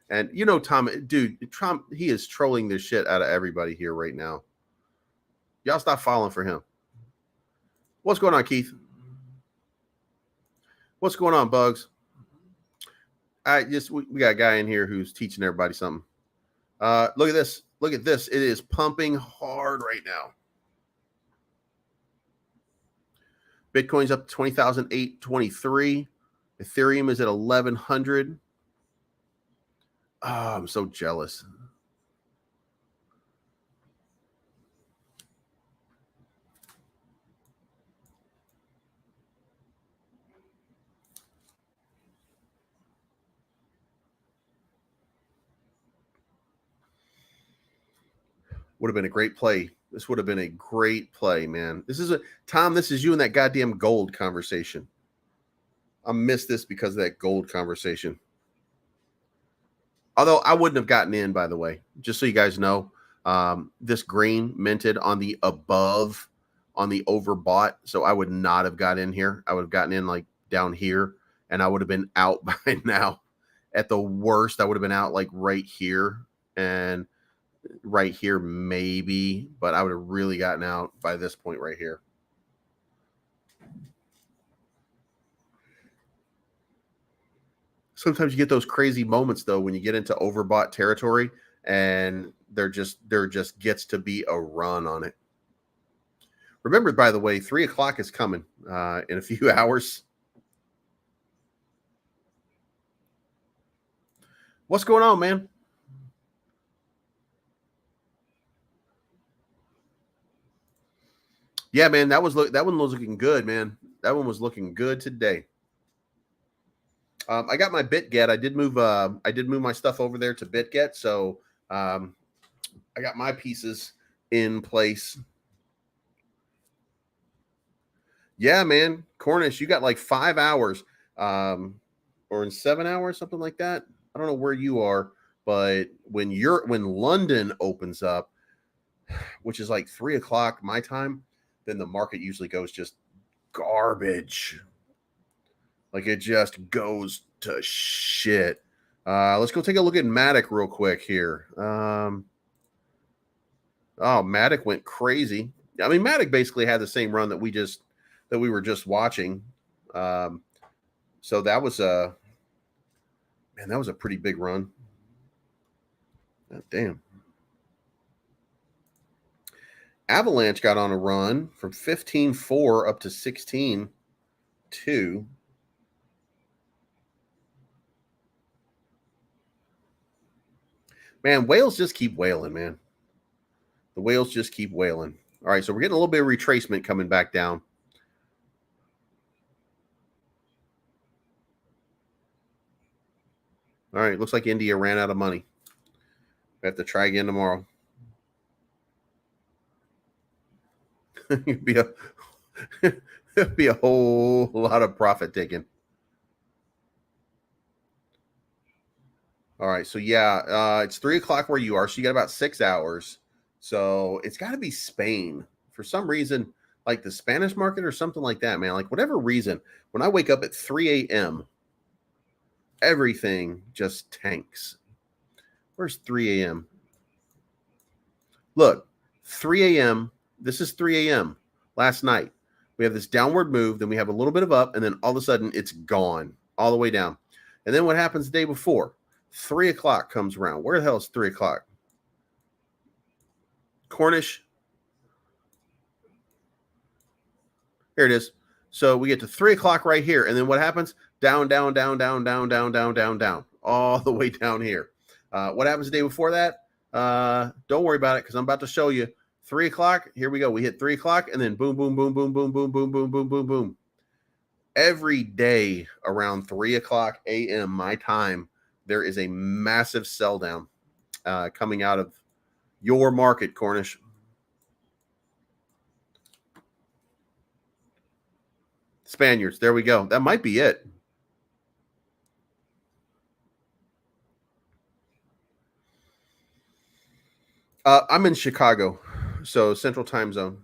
S2: And you know, Tom, dude, Trump, he is trolling the shit out of everybody here right now. Y'all stop falling for him. What's going on, Keith? What's going on, Bugs? We got a guy in here who's teaching everybody something. Look at this. Look at this. It is pumping hard right now. Bitcoin's up to 20,823. Ethereum is at 1,100. Oh, I'm so jealous. Would have been a great play. This would have been a great play, man. Tom, this is you and that goddamn gold conversation. I missed this because of that gold conversation. Although I wouldn't have gotten in, by the way, just so you guys know, this green minted on the above, on the overbought. So I would not have got in here. I would have gotten in like down here, and I would have been out by now. At the worst, I would have been out like right here and right here maybe, but I would have really gotten out by this point right here. Sometimes you get those crazy moments though when you get into overbought territory and there just gets to be a run on it. Remember, by the way, 3 o'clock is coming in a few hours. What's going on, man? Yeah, man, that one was looking good, man. That one was looking good today. I got my BitGet. I did move my stuff over there to BitGet, so I got my pieces in place. Yeah, man, Cornish, you got like 5 hours, or in 7 hours, something like that. I don't know where you are, but when London opens up, which is like 3 o'clock my time, then the market usually goes just garbage. Like it just goes to shit. Let's go take a look at Matic real quick here. Oh, Matic went crazy. I mean, Matic basically had the same run that we were just watching. So that was a pretty big run. Oh, damn. Avalanche got on a run from 15.4 up to 16.2. Man, whales just keep whaling, man. The whales just keep whaling. All right, so we're getting a little bit of retracement coming back down. All right, looks like India ran out of money. We have to try again tomorrow. It'd be a whole lot of profit taken. All right, so yeah, it's 3 o'clock where you are, so you got about 6 hours. So it's got to be Spain for some reason, like the Spanish market or something like that, man. Like whatever reason, when I wake up at 3 a.m., everything just tanks. Where's 3 a.m.? Look, 3 a.m. This is 3 a.m. last night. We have this downward move, then we have a little bit of up, and then all of a sudden it's gone all the way down. And then what happens the day before? 3 o'clock comes around. Where the hell is 3 o'clock? Cornish. Here it is. So we get to 3 o'clock right here. And then what happens? Down, down, down, down, down, down, down, down, down. All the way down here. What happens the day before that? Don't worry about it because I'm about to show you. 3 o'clock. Here we go. We hit 3 o'clock and then boom, boom, boom, boom, boom, boom, boom, boom, boom, boom, boom. Every day around 3 o'clock a.m. my time, there is a massive sell down coming out of your market, Cornish. Spaniards. There we go. That might be it. I'm in Chicago, so Central Time Zone.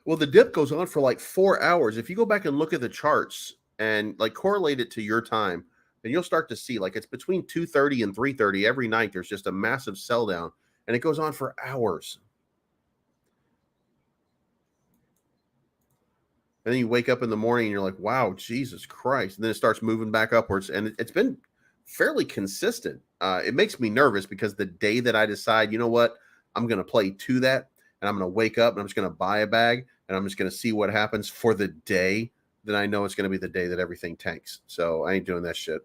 S2: Well, the dip goes on for like 4 hours. If you go back and look at the charts and like correlate it to your time, then you'll start to see like it's between 2:30 and 3:30 every night. There's just a massive sell down, and it goes on for hours. And then you wake up in the morning and you're like, wow, Jesus Christ. And then it starts moving back upwards. And it's been fairly consistent. It makes me nervous because the day that I decide, you know what, I'm going to play to that and I'm going to wake up and I'm just going to buy a bag and I'm just going to see what happens for the day, then I know it's going to be the day that everything tanks. So I ain't doing that shit.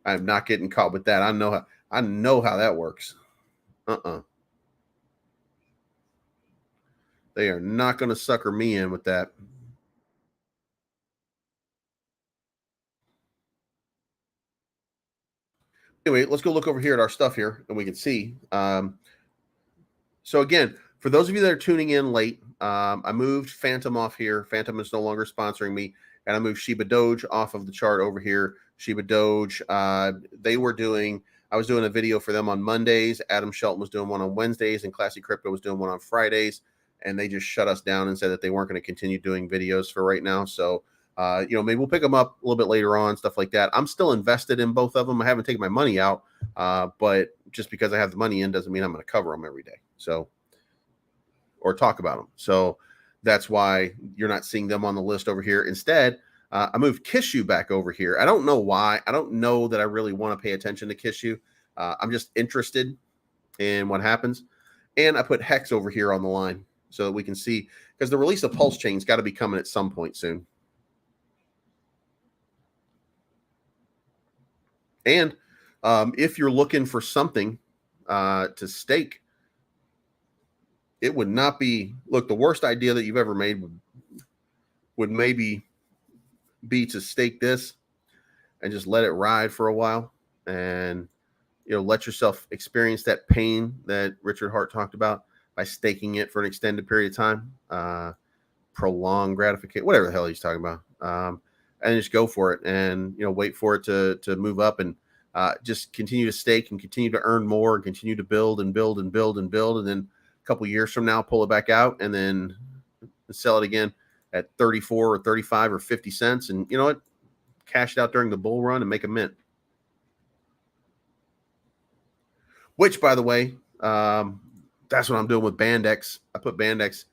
S2: I'm not getting caught with that. I know how that works. They are not going to sucker me in with that. Anyway, let's go look over here at our stuff here and we can see. So again, for those of you that are tuning in late, I moved Phantom off here. Phantom is no longer sponsoring me. And I moved Shiba Doge off of the chart over here. Shiba Doge, I was doing a video for them on Mondays. Adam Shelton was doing one on Wednesdays, and Classy Crypto was doing one on Fridays. and they just shut us down and said that they weren't going to continue doing videos for right now. So, maybe we'll pick them up a little bit later on, stuff like that. I'm still invested in both of them. I haven't taken my money out, but just because I have the money in doesn't mean I'm going to cover them every day. So, or talk about them. So that's why you're not seeing them on the list over here. Instead, I moved Kishu back over here. I don't know why. I don't know that I really want to pay attention to Kishu. I'm just interested in what happens. And I put Hex over here on the line so that we can see, because the release of Pulse Chain's got to be coming at some point soon. And if you're looking for something to stake, it would not be, look, the worst idea that you've ever made would maybe be to stake this and just let it ride for a while and, let yourself experience that pain that Richard Hart talked about by staking it for an extended period of time, prolonged gratification, whatever the hell he's talking about. And just go for it and, wait for it to move up and just continue to stake and continue to earn more and continue to build and build and build and build. And then a couple years from now, pull it back out and then sell it again at 34 or 35 or 50 cents. And you know what? Cash it out during the bull run and make a mint. Which, by the way, that's what I'm doing with Bandex. I put Bandex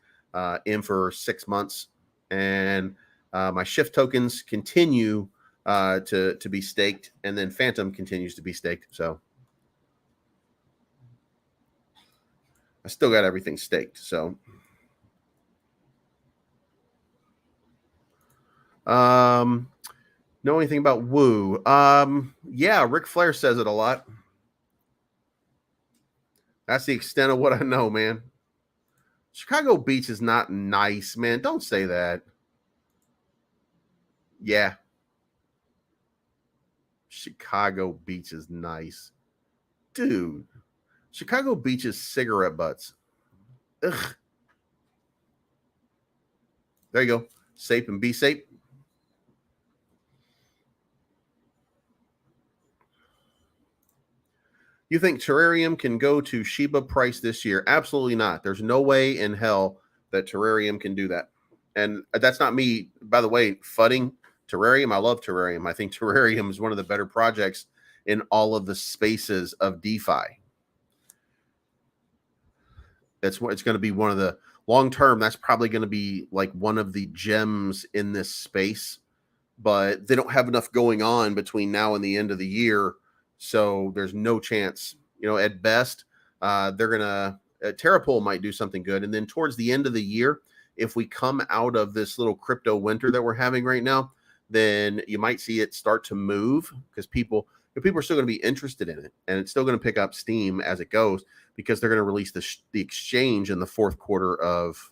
S2: in for 6 months, and my shift tokens continue to be staked, and then Phantom continues to be staked. So I still got everything staked. So know anything about Woo? Yeah, Ric Flair says it a lot. That's the extent of what I know, man. Chicago Beach is not nice, man. Don't say that. Yeah. Chicago Beach is nice. Dude. Chicago Beach is cigarette butts. Ugh. There you go. Safe and be safe. You think Terrarium can go to Shiba price this year? Absolutely not. There's no way in hell that Terrarium can do that. And that's not me, by the way, fudding Terrarium. I love Terrarium. I think Terrarium is one of the better projects in all of the spaces of DeFi. It's going to be one of the long term. That's probably going to be like one of the gems in this space, but they don't have enough going on between now and the end of the year. So there's no chance, at best, they're going to, Terrapool might do something good. And then towards the end of the year, if we come out of this little crypto winter that we're having right now, then you might see it start to move because people are still going to be interested in it. And it's still going to pick up steam as it goes because they're going to release the exchange in the fourth quarter of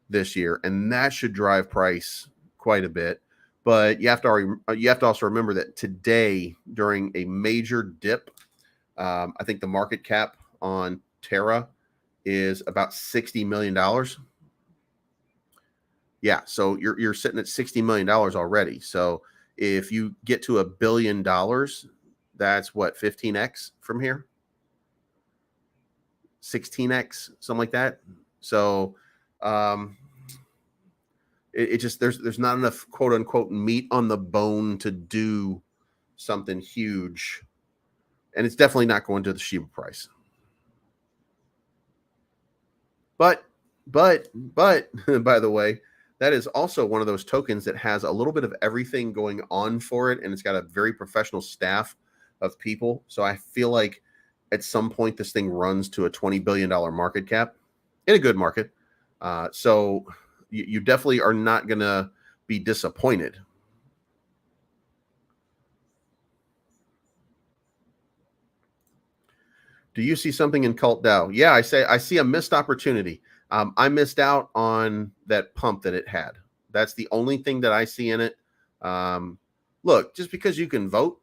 S2: this year. And that should drive price quite a bit. But you have to also remember that today, during a major dip, I think the market cap on Terra is about $60 million. Yeah, so you're sitting at $60 million already. So if you get to $1 billion, that's what, 15x from here? 16x, something like that. So it just there's not enough quote unquote meat on the bone to do something huge, and it's definitely not going to the Shiba price. But by the way, that is also one of those tokens that has a little bit of everything going on for it, and it's got a very professional staff of people. So I feel like at some point this thing runs to a $20 billion market cap in a good market. So you definitely are not going to be disappointed. Do you see something in Cult DAO? Yeah, I see a missed opportunity. I missed out on that pump that it had. That's the only thing that I see in it. Look, just because you can vote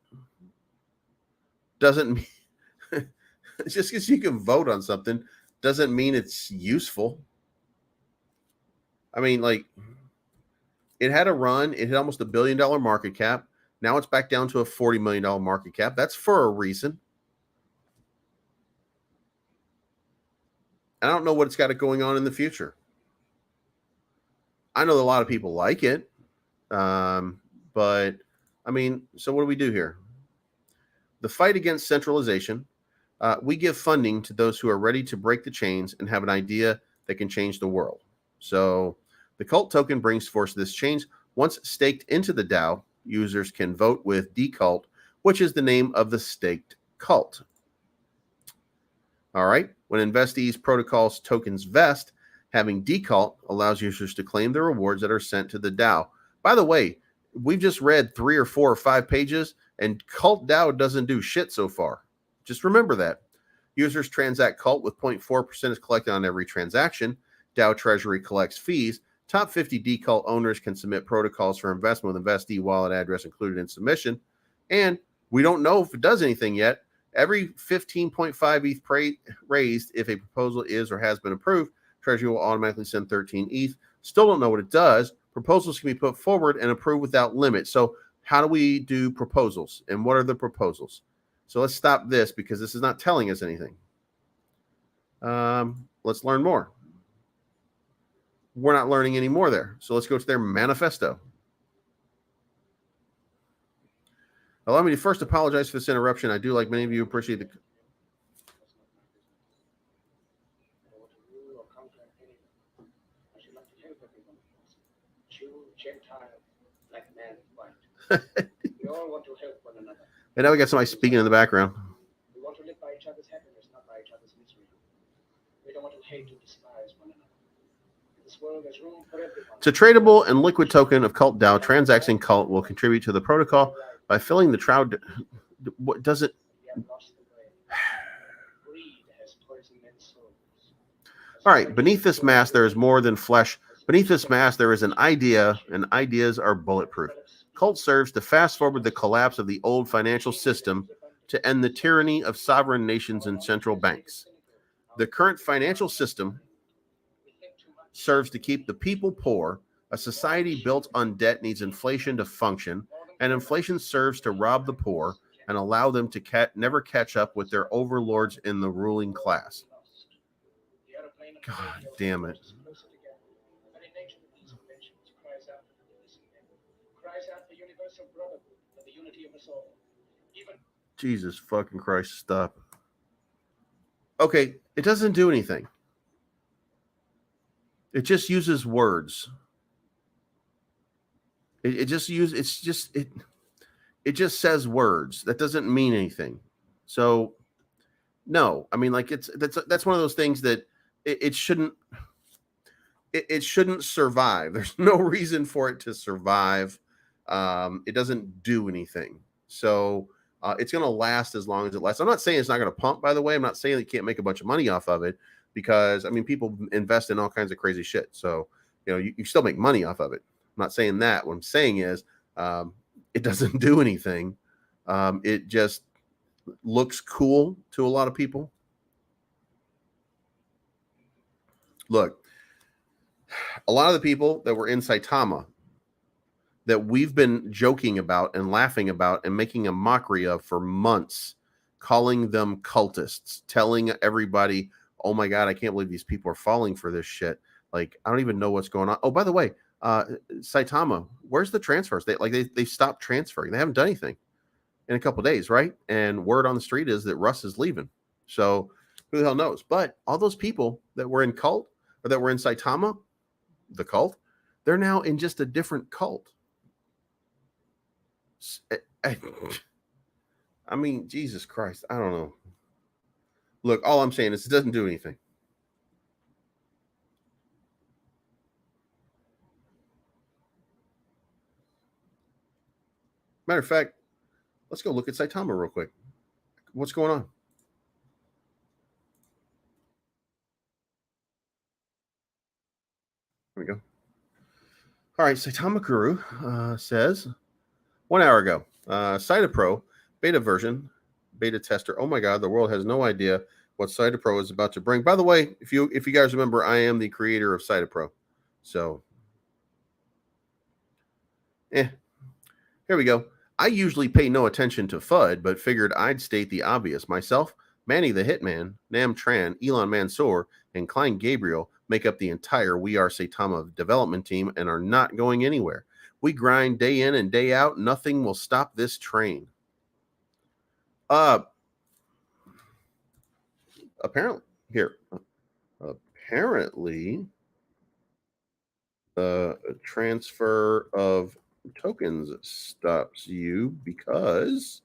S2: doesn't mean just because you can vote on something doesn't mean it's useful. I mean, like, it had a run. It hit almost $1 billion market cap. Now it's back down to a $40 million market cap. That's for a reason. I don't know what it's got going on in the future. I know that a lot of people like it, but I mean, so what do we do here? The fight against centralization. We give funding to those who are ready to break the chains and have an idea that can change the world. So the cult token brings forth this change. Once staked into the DAO, users can vote with decult, which is the name of the staked cult. All right. When investees protocols tokens vest, having decult allows users to claim the rewards that are sent to the DAO. By the way, we've just read 3 or 4 or 5 pages, and Cult DAO doesn't do shit so far. Just remember that. Users transact Cult with 0.4% is collected on every transaction. DAO Treasury collects fees. Top 50 decult owners can submit protocols for investment with investee wallet address included in submission. And we don't know if it does anything yet. Every 15.5 ETH raised, if a proposal is or has been approved, Treasury will automatically send 13 ETH. Still don't know what it does. Proposals can be put forward and approved without limit. So how do we do proposals? And what are the proposals? So let's stop this because this is not telling us anything. Let's learn more. We're not learning any more there. So let's go to their manifesto. Allow me to first apologize for this interruption. I do, like many of you, appreciate the...
S3: We all want to help one another.
S2: And now we got somebody speaking in the background.
S3: We want to live by each other's happiness, not by each other's misery. We don't want to hate and despise one another. In this world, there's room for everyone.
S2: It's a tradable and liquid token of Cult DAO. Transacting Cult will contribute to the protocol by filling the shroud. What does it? All right. Beneath this mask, there is more than flesh. Beneath this mask, there is an idea, and ideas are bulletproof. Cult serves to fast forward the collapse of the old financial system to end the tyranny of sovereign nations and central banks. The current financial system serves to keep the people poor. A society built on debt needs inflation to function, and inflation serves to rob the poor and allow them to never catch up with their overlords in the ruling class. God damn it. Jesus fucking Christ, stop. Okay, it doesn't do anything. It just uses words. It just says words. That doesn't mean anything. So no, I mean, like, that's one of those things that it shouldn't survive. There's no reason for it to survive. It doesn't do anything. So it's going to last as long as it lasts. I'm not saying it's not going to pump, by the way. I'm not saying that you can't make a bunch of money off of it, because, I mean, people invest in all kinds of crazy shit. So, you know, you still make money off of it. I'm not saying that. What I'm saying is it doesn't do anything. It just looks cool to a lot of people. Look, a lot of the people that were in Saitama that we've been joking about and laughing about and making a mockery of for months, calling them cultists, telling everybody, oh my God, I can't believe these people are falling for this shit. Like, I don't even know what's going on. Oh, by the way, Saitama, where's the transfers? They stopped transferring. They haven't done anything in a couple of days, right? And word on the street is that Russ is leaving. So who the hell knows? But all those people that were in cult, or that were in Saitama, the cult, they're now in just a different cult. I mean, Jesus Christ, I don't know. Look, all I'm saying is it doesn't do anything. Matter of fact, let's go look at Saitama real quick. What's going on? There we go. All right, Saitama Guru says 1 hour ago, CytoPro beta version, beta tester. Oh my God, the world has no idea what CytoPro is about to bring. By the way, if you guys remember, I am the creator of CytoPro. So, here we go. I usually pay no attention to FUD, but figured I'd state the obvious. Myself, Manny the Hitman, Nam Tran, Elon Mansour, and Klein Gabriel make up the entire We Are Saitama development team and are not going anywhere. We grind day in and day out. Nothing will stop this train. Apparently, the transfer of tokens stops you because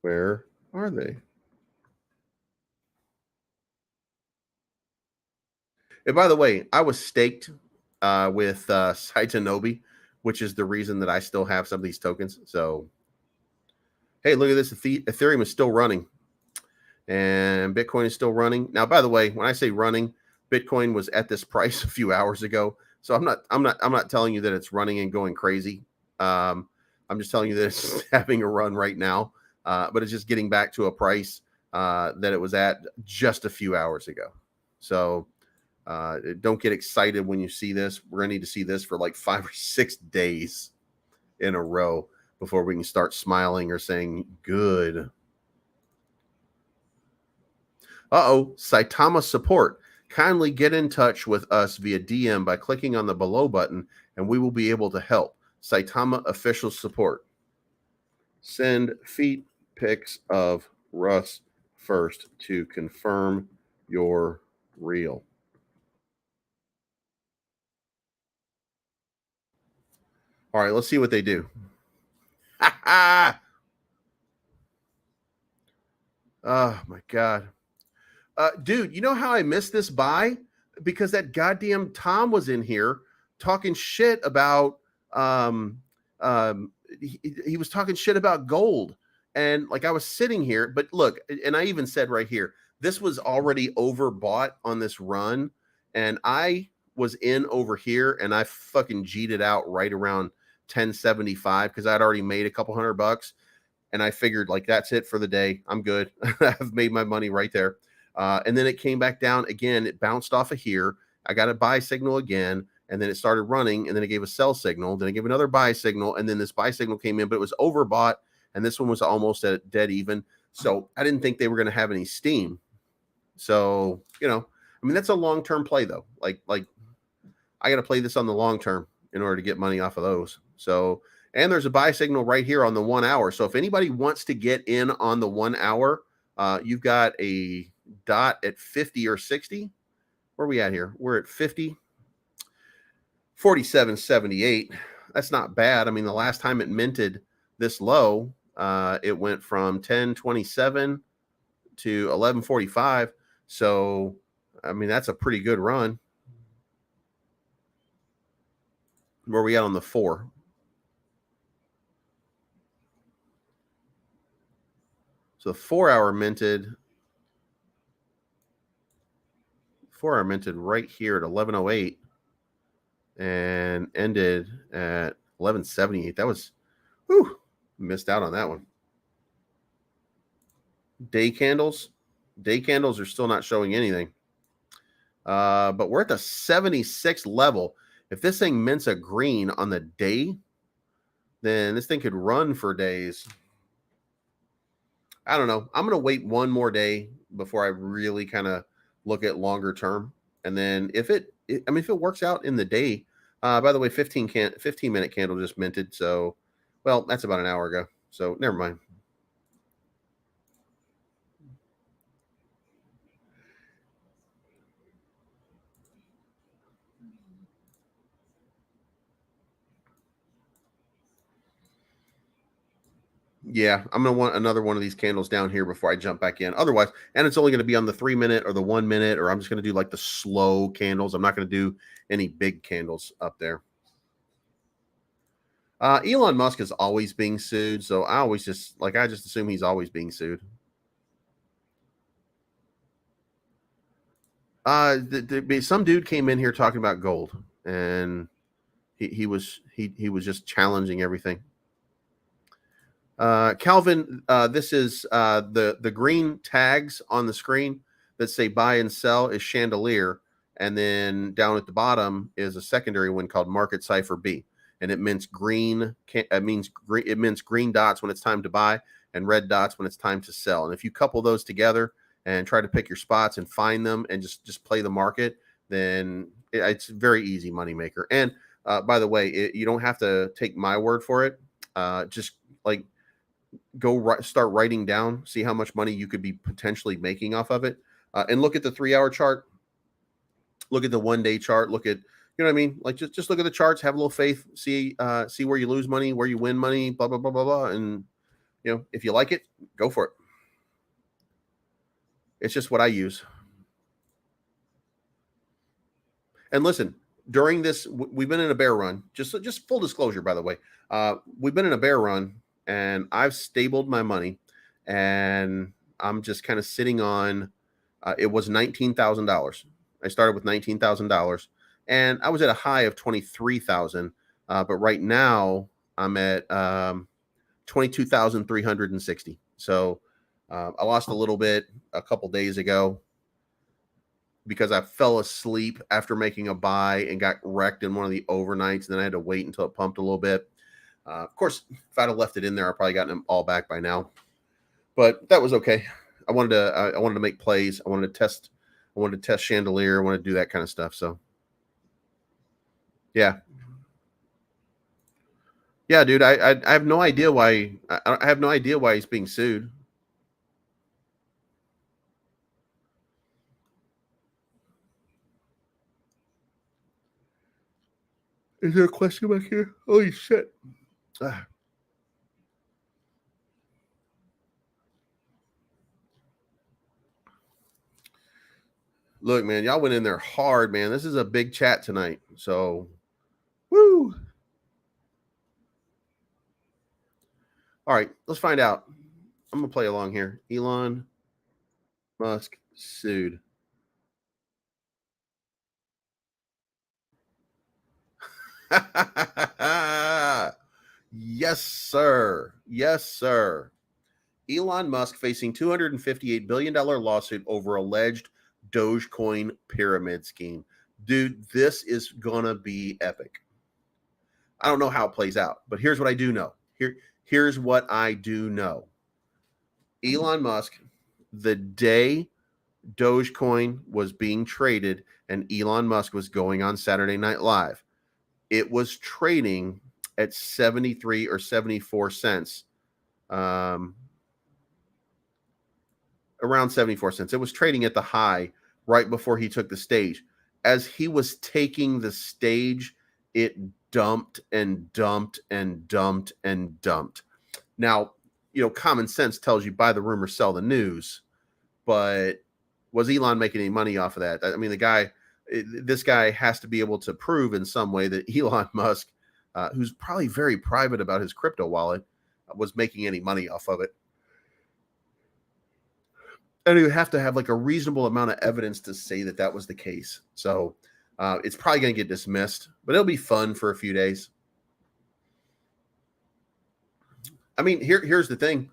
S2: where are they? And by the way, I was staked with Saitanobi, which is the reason that I still have some of these tokens. So, hey, look at this. Ethereum is still running. And Bitcoin is still running. Now, by the way, when I say running, Bitcoin was at this price a few hours ago. So I'm not telling you that it's running and going crazy. I'm just telling you that it's having a run right now. But it's just getting back to a price that it was at just a few hours ago. So don't get excited when you see this. We're going to need to see this for like 5 or 6 days in a row before we can start smiling or saying good. Saitama support. Kindly get in touch with us via DM by clicking on the below button, and we will be able to help. Saitama official support. Send feet pics of Russ first to confirm you're real. All right, let's see what they do. Oh my God. Dude, you know how I missed this buy? Because that goddamn Tom was in here talking shit about he was talking shit about gold. And like I was sitting here, but look, and I even said right here, this was already overbought on this run. And I was in over here and I fucking G'd it out right around 1075 because I'd already made a couple $100. And I figured like that's it for the day. I'm good. I've made my money right there. And then it came back down again. It bounced off of here. I got a buy signal again, and then it started running, and then it gave a sell signal. Then it gave another buy signal, and then this buy signal came in, but it was overbought, and this one was almost at dead even. So I didn't think they were going to have any steam. So, I mean, that's a long-term play, though. Like I got to play this on the long term in order to get money off of those. So, and there's a buy signal right here on the 1 hour. So if anybody wants to get in on the 1 hour, you've got a dot at 50 or 60. Where are we at here? We're at 50, 47.78. That's not bad. I mean, the last time it minted this low, it went from 10.27 to 11.45. So, I mean, that's a pretty good run. Where are we at on the 4? So the 4 hour minted. 4 hour minted right here at 11:08 and ended at 11:78. That was, missed out on that one. Day candles are still not showing anything. But we're at the 76 level. If this thing mints a green on the day, then this thing could run for days. I don't know. I'm going to wait one more day before I really kind of look at longer term. And then if it works out in the day, by the way, 15-minute candle just minted. So, well, that's about an hour ago. So never mind. Yeah, I'm going to want another one of these candles down here before I jump back in. Otherwise, and it's only going to be on the 3 minute or the 1 minute, or I'm just going to do like the slow candles. I'm not going to do any big candles up there. Elon Musk is always being sued. So I just assume he's always being sued. Some dude came in here talking about gold, and he was just challenging everything. Calvin, this is the green tags on the screen that say buy and sell is chandelier, and then down at the bottom is a secondary one called Market Cipher B. and it mints green. It mints green dots when it's time to buy and red dots when it's time to sell. And if you couple those together and try to pick your spots and find them and just play the market, then it's a very easy moneymaker. And by the way, you don't have to take my word for it. Just like start writing down, see how much money you could be potentially making off of it, and look at the 3-hour chart, look at the 1-day chart, look at, you know what I mean? Like just look at the charts, have a little faith, see where you lose money, where you win money, blah, blah, blah, blah, blah. And, you know, if you like it, go for it. It's just what I use. And listen, during this, we've been in a bear run. Just full disclosure, by the way, we've been in a bear run, and I've stabled my money, and I'm just kind of sitting on. It was $19,000. I started with $19,000, and I was at a high of 23,000. But right now, I'm at 22,360. So I lost a little bit a couple days ago, because I fell asleep after making a buy and got wrecked in one of the overnights. And then I had to wait until it pumped a little bit. Of course, if I'd have left it in there, I'd probably gotten them all back by now. But that was okay. I wanted to make plays. I wanted to test chandelier. I wanted to do that kind of stuff. So, yeah, dude. I have no idea why. I have no idea why he's being sued. Is there a question back here? Holy shit. Look, man, y'all went in there hard, man. This is a big chat tonight. So, woo. All right, let's find out. I'm going to play along here. Elon Musk sued. Yes, sir. Yes, sir. Elon Musk facing $258 billion lawsuit over alleged Dogecoin pyramid scheme. Dude, this is going to be epic. I don't know how it plays out, but here's what I do know. Here's what I do know. Elon Musk, the day Dogecoin was being traded and Elon Musk was going on Saturday Night Live, it was trading at 73 or 74 cents. Around 74 cents. It was trading at the high right before he took the stage. As he was taking the stage, it dumped and dumped and dumped and dumped. Now, you know, common sense tells you buy the rumor, sell the news. But was Elon making any money off of that? I mean, this guy has to be able to prove in some way that Elon Musk, who's probably very private about his crypto wallet, was making any money off of it. And you have to have like a reasonable amount of evidence to say that that was the case. So it's probably going to get dismissed, but it'll be fun for a few days. I mean, here's the thing.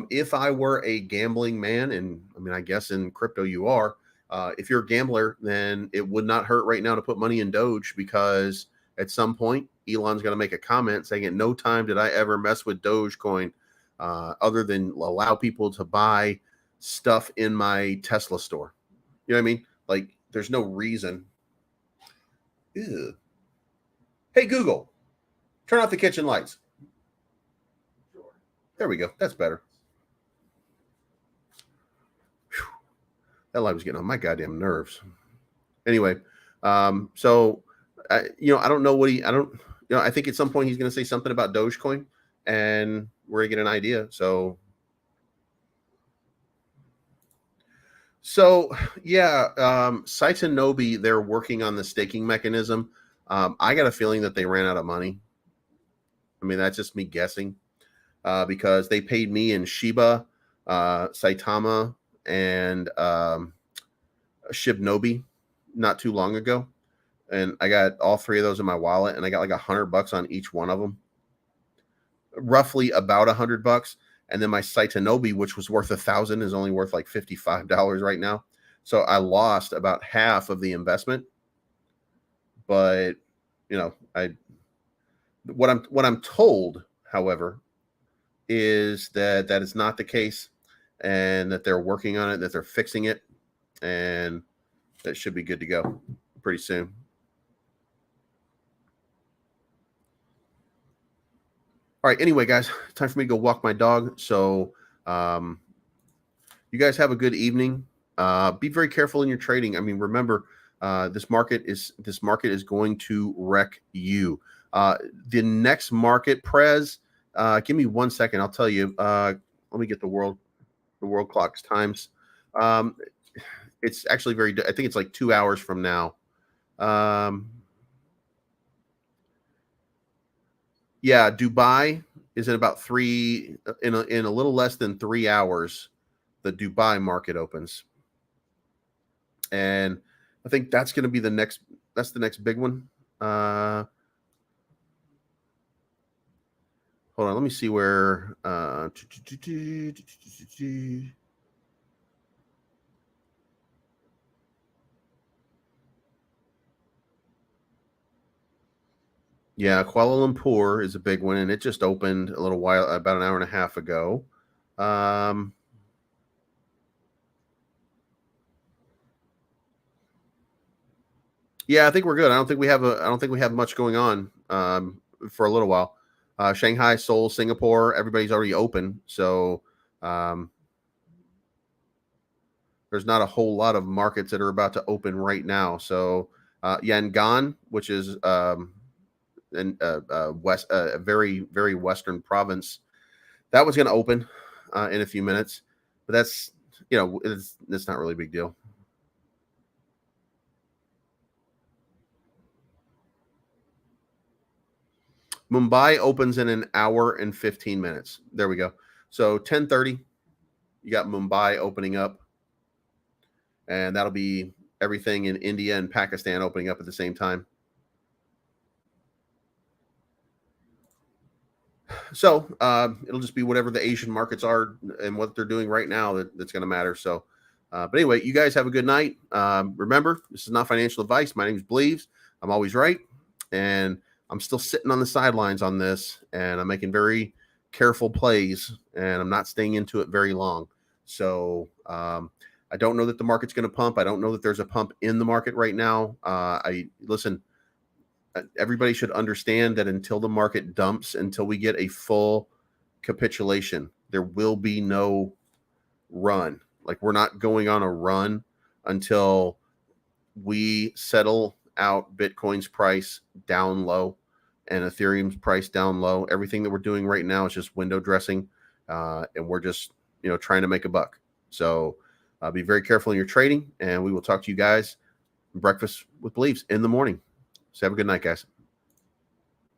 S2: If I were a gambling man, and I mean, I guess in crypto you are, if you're a gambler, then it would not hurt right now to put money in Doge, because at some point Elon's going to make a comment saying at no time did I ever mess with Dogecoin other than allow people to buy stuff in my Tesla store. You know what I mean? Like, there's no reason. Ew. Hey, Google, turn off the kitchen lights. There we go. That's better. Whew. That light was getting on my goddamn nerves. Anyway, so I don't know what I think at some point he's going to say something about Dogecoin, and we're going to get an idea. So yeah, Saitanobi, they're working on the staking mechanism. I got a feeling that they ran out of money. I mean, that's just me guessing. Because they paid me in Shiba, Saitama, and Shibnobi not too long ago, and I got all three of those in my wallet, and I got like $100 on each one of them, roughly about $100. And then my Saitanobi, which was worth $1,000, is only worth like $55 right now. So I lost about half of the investment, but you know, What I'm told, however, is that that is not the case, and that they're working on it, that they're fixing it, and that should be good to go pretty soon. All right. Anyway, guys, time for me to go walk my dog. So, you guys have a good evening. Be very careful in your trading. I mean, remember, this market is going to wreck you. The next market, Prez. Give me 1 second. I'll tell you. Let me get the world clock's times. It's actually I think it's like 2 hours from now. Yeah, Dubai is in about in a little less than 3 hours. The Dubai market opens, and I think that's going to be the next big one. Hold on, let me see where yeah, Kuala Lumpur is a big one, and it just opened about an hour and a half ago. Yeah, I think we're good. I don't think we have much going on for a little while. Shanghai, Seoul, Singapore, everybody's already open, so there's not a whole lot of markets that are about to open right now. So Yangon, which is in a very, very western province, that was going to open in a few minutes, but that's it's not really a big deal. Mumbai opens in an hour and 15 minutes. There we go. So 10:30, you got Mumbai opening up, and that'll be everything in India and Pakistan opening up at the same time. So it'll just be whatever the Asian markets are and what they're doing right now that's going to matter. So, but anyway, you guys have a good night. Remember, this is not financial advice. My name is Bleaves. I'm always right, and I'm still sitting on the sidelines on this, and I'm making very careful plays, and I'm not staying into it very long. So I don't know that the market's going to pump. I don't know that there's a pump in the market right now. Everybody should understand that until the market dumps, until we get a full capitulation, there will be no run. Like, we're not going on a run until we settle out Bitcoin's price down low and Ethereum's price down low. Everything that we're doing right now is just window dressing, and we're just trying to make a buck. So be very careful in your trading, and we will talk to you guys breakfast with Bleaves in the morning. So have a good night, guys.